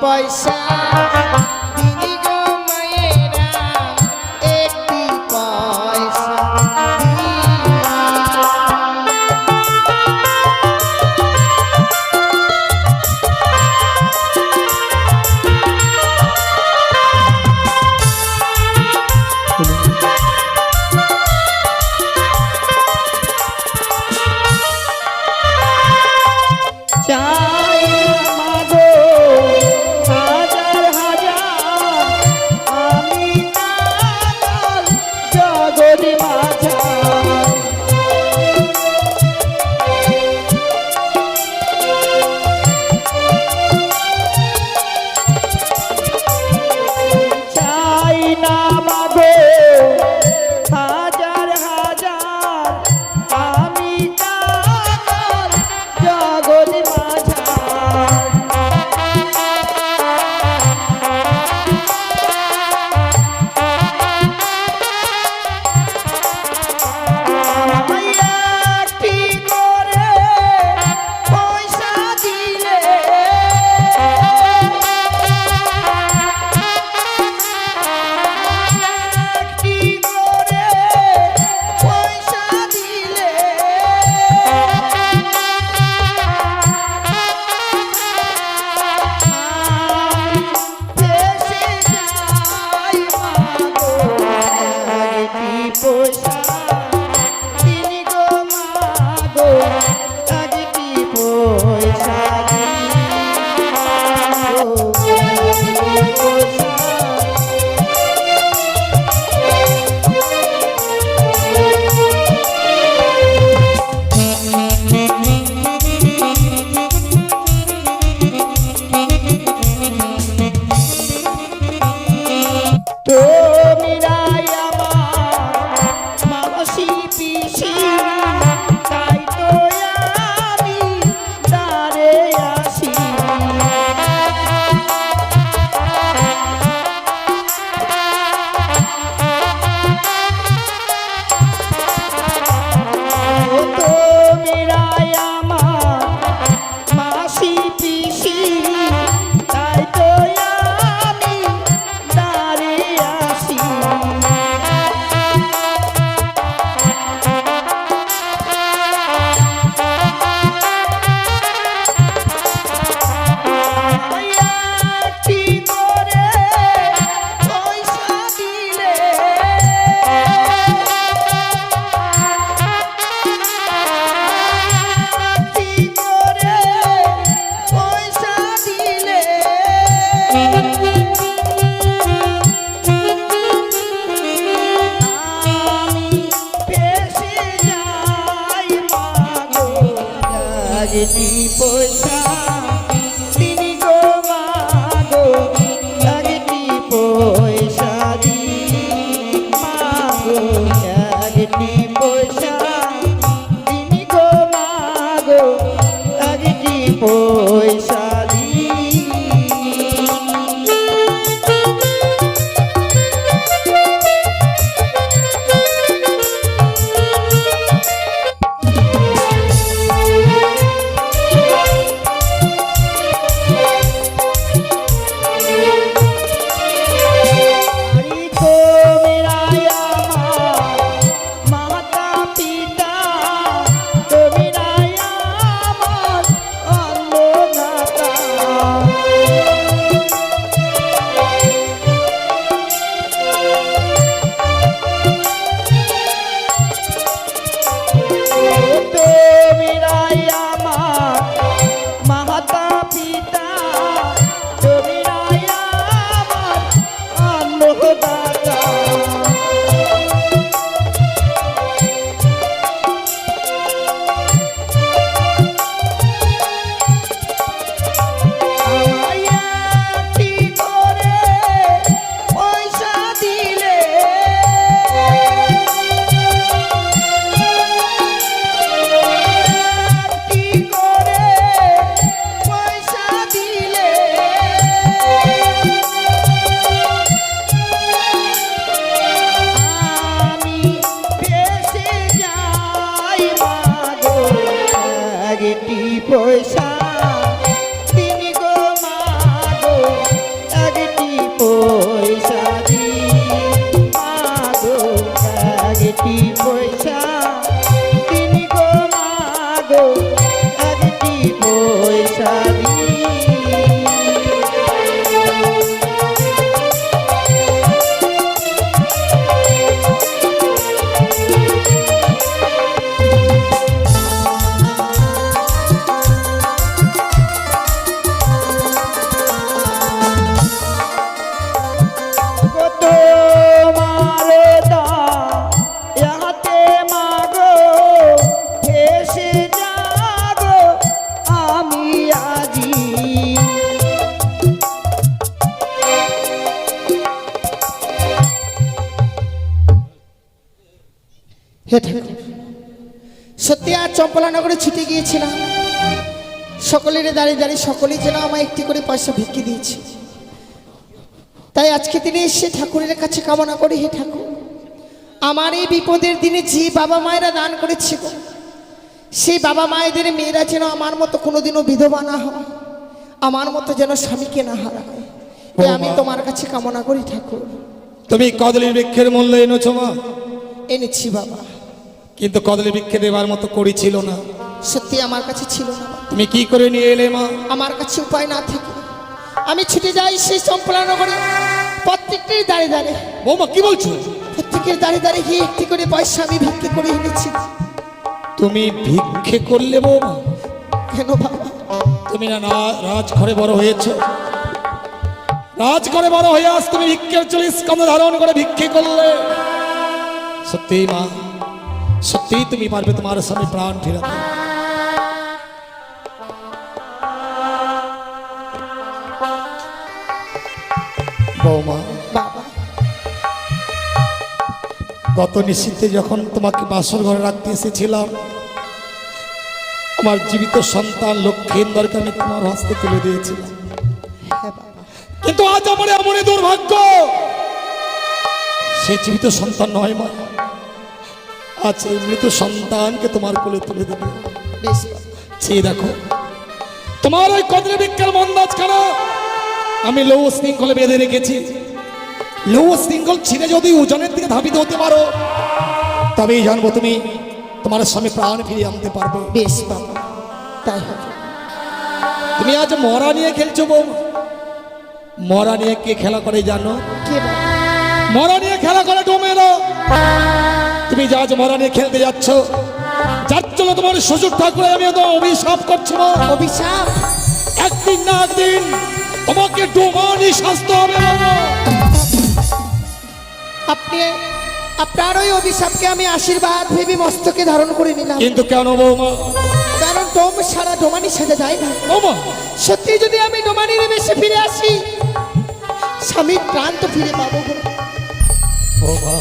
পয়সা দিনি গো মায়েরা, একটি পয়সা দিনি। চাই মাগো হাজার হাজার, আমি কাঙাল জগৎ মাঝার। চাই না মাগো হাজার হাজার, আমি কাঙাল জগৎ মাঝার। একটি করে পয়সা দিলে একটি করে পয়সা দিলে দেশে যাই মাগো একটি পয়সা দিনি গো মাগো একটি পয়সা দিনি মাগো একটি পয়সা। তোমরাই আমার মাসি পিসি, তাই তো আমি দ্বারে আসি। তোমরাই আমার মাসি পিসি, তাই তো আমি দ্বারে আসি। একটি করে পয়সা দিলে একটি করে পয়সা দিলে আমি পেশে যাই মাগো একটি পয়সা দিনি গো মাগো একটি পয়সা দিনি মাগো একটি পয়সা দিনি গো মাগো একটি পয়সা দিনি। हरि को मेरा यामा माता पिता तो मेरा यामा अन्नो কত মারে দা ইয়াতে মাগো এসে যাগো আমি আজি হে ঠাকুর, সত্যি আজ চম্পলানগরে ছুটে গিয়েছিলাম, সকলের দাঁড়িয়ে দাঁড়িয়ে সকলেই যেন আমায় একটি করে পয়সা ভিক্ষে দিয়েছে। তাই আজকে দিনে এসে ঠাকুরের কাছে কামনা করি, হে ঠাকুর, আমার এই বিপদের দিনে যে বাবা মায়েরা দান করেছে গো, সেই বাবা মায়েদের মেয়েরা যেন আমার মতো কোনোদিনও বিধবা না হয়, আমার মতো যেন স্বামীকে না হারায়, এ আমি তোমার কাছে কামনা করি ঠাকুর। তুমি কদলী বৃক্ষের মূল্য এনেছো মা, এনেছি বাবা, কিন্তু কদলী বৃক্ষে দেবার মতো করি ছিল না। সত্যি আমার কাছে ছিল না বাবা। তুমি কি করে নিয়ে এলে মা? আমার কাছে উপায় না থেকে আমি ছুটে যাই সেই চম্পলানগরে, প্রত্যেকটির দাঁড়িয়ে দাঁড়িয়ে, বৌমা কি বলছো? প্রত্যেকের দাঁড়িয়ে দাঁড়িয়ে গিয়ে একটি করে পয়সা আমি ভিক্ষে করে এনেছি। তুমি ভিক্ষে করলে বৌমা? কেন বাবা? তুমি না রাজঘরে বড় হয়েছো, রাজঘরে বড় হয়ে আজ তুমি ভিক্ষের চলে স্কন্ধ ধারণ করে ভিক্ষে করলে? সত্যি মা, সত্যি তুমি পারবে তোমার স্বামী প্রাণ ফেরাতে? বৌমা, বাবা, গত নিশীথে যখন তোমাকে বাসর ঘরে রাখতে এসেছিলাম, আমার জীবিত সন্তান লক্ষ্মীন্দরকে আমি তোমার হস্তে তুলে দিয়েছিলাম, হ্যাঁ বাবা, কিন্তু আজ আমার এমনই দুর্ভাগ্য, সে জীবিত সন্তান নয় মা, আজ এই মৃত সন্তানকে তোমার কোলে তুলে দেবে। বেশ বাবা। চেয়ে দেখো, তোমার ওই কদলী বৃক্ষের মন্দাজখানা আমি লৌহ শৃঙ্খলে বেঁধে রেখেছি। লৌহ শৃঙ্খল ছিঁড়ে যদি ওজনের দিকে ধাবিত হতে পারো, তবেই জানবো তুমি তোমার স্বামী প্রাণ ফিরিয়ে আনতে পারবে। বেশ বাবা, তাই হবে। তুমি আজ মরা নিয়ে খেলছো বৌমা, মরা নিয়ে কে খেলা করে জানো? কে বাবা? মরা নিয়ে খেলা করে ডোমেরা। তুমি যা আজ মরা নিয়ে খেলতে যাচ্ছ, যার জন্য তোমার শ্বশুর ঠাকুর আমি তো অভিশাপ করছি মা। অভিশাপ? একদিন না একদিন তোমাকে ডোমানি শাস্তি হবে বাবা। আপনি আপনার ওই অভিশাপকে আমি আশীর্বাদ ভেবে মস্তকে ধারণ করে নিলাম। কিন্তু কেন বৌমা? কারণ ডোম সারা ডোমানি সাজা যায় না। বৌমা, সত্যি যদি আমি ডোমানির বেশে ফিরে আসি, স্বামীর প্রাণ তো ফিরে পাবো গো। বৌমা,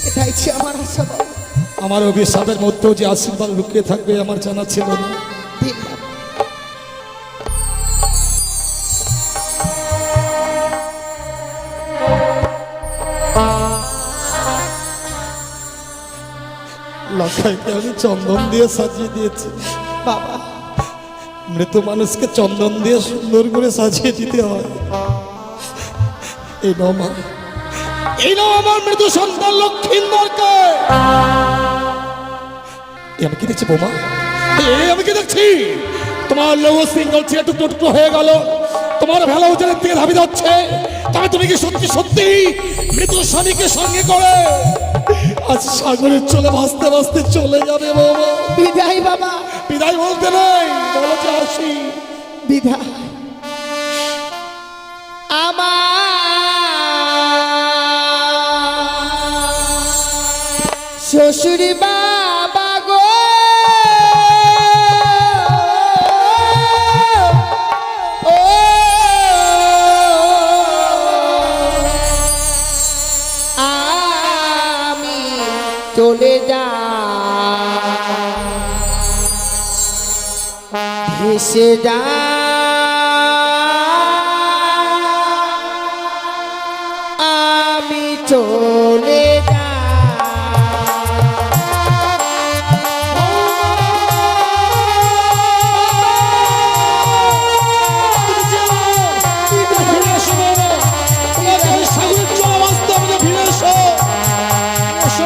এটাই ছিল আমার আশা বাবা। আমার অভিশাপের মধ্যেও যে আশীর্বাদ লুকিয়ে থাকবে আমার জানা ছিল না। দিন বাবা। লখাইকে আমি চন্দন দিয়ে সাজিয়ে দিয়েছি বাবা, মৃত মানুষকে চন্দন দিয়ে সুন্দর করে সাজিয়ে দিতে হয়। এই নাও মা, এই নাও আমার মৃত সন্তান লক্ষ্মীন্দরকে। আমি কি দেখছি বৌমা? আমি কি দেখছি? তোমার লৌহ শৃঙ্খল ছিঁড়ে টুকরো টুকরো হয়ে গেল, তোমার ভেলা উজানের দিকে ধাবিত হচ্ছে। তবে তুমি কি সত্যি সত্যি মৃত স্বামীকে সঙ্গে করে আজ সাগরের চলে ভাসতে ভাসতে চলে যাবে বৌমা? বিদায় বাবা, বিদায় বলতে নাই, বলো যে আসি। বিদায়। আমার শ্বশুর বাবা গো, ও আমি চলে যা ভেসে যা আমি চলে যা। ফিরে এসো বৌমা, তোমার এই সাগরের চলে ভাসতে হবে, ফিরে এসো, এসো,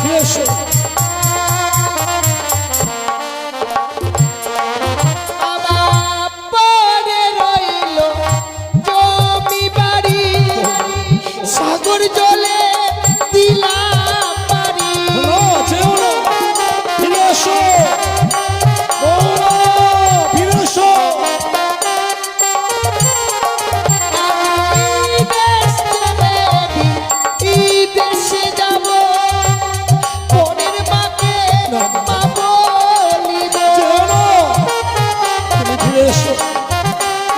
ফিরে এসো। বাবা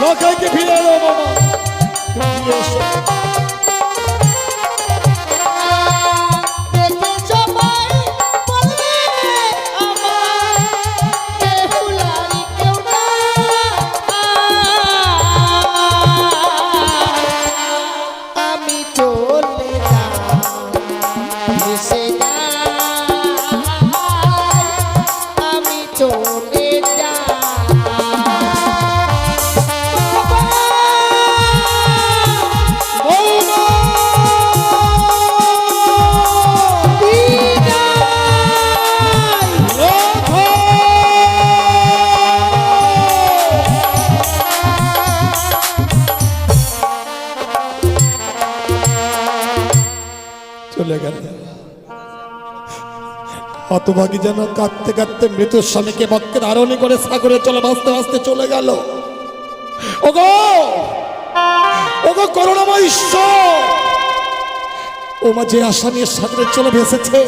লোকাইকে ফিরে এলো বৌমা তুমি ফিরে এসো। দেখে সবাই বলবে আমার কেউ নাই, কেউ নাই। আমি চলে যাই, ভেসে যাই, আমি চলে যাই। বৌমা! রাধা! চলে গেল হতভাগী যেন কাঁদতে কাঁদতে মৃত স্বামীকে বক্ষে ধারণী করে সাগরে চলে ভাসতে ভাসতে চলে গেল। ওগো ওগো করুণাময় ঈশ্বর, ও মা যে আশা নিয়ে সাগরে চলে ভেসেছে,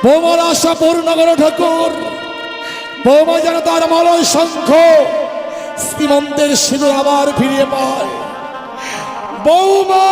বৌমার আশা পূর্ণ করো ঠাকুর। বৌমা যেন তার মলয় শঙ্খ শ্রীমন্তের সিঁদুর আবার ফিরিয়ে পায়। বৌমা!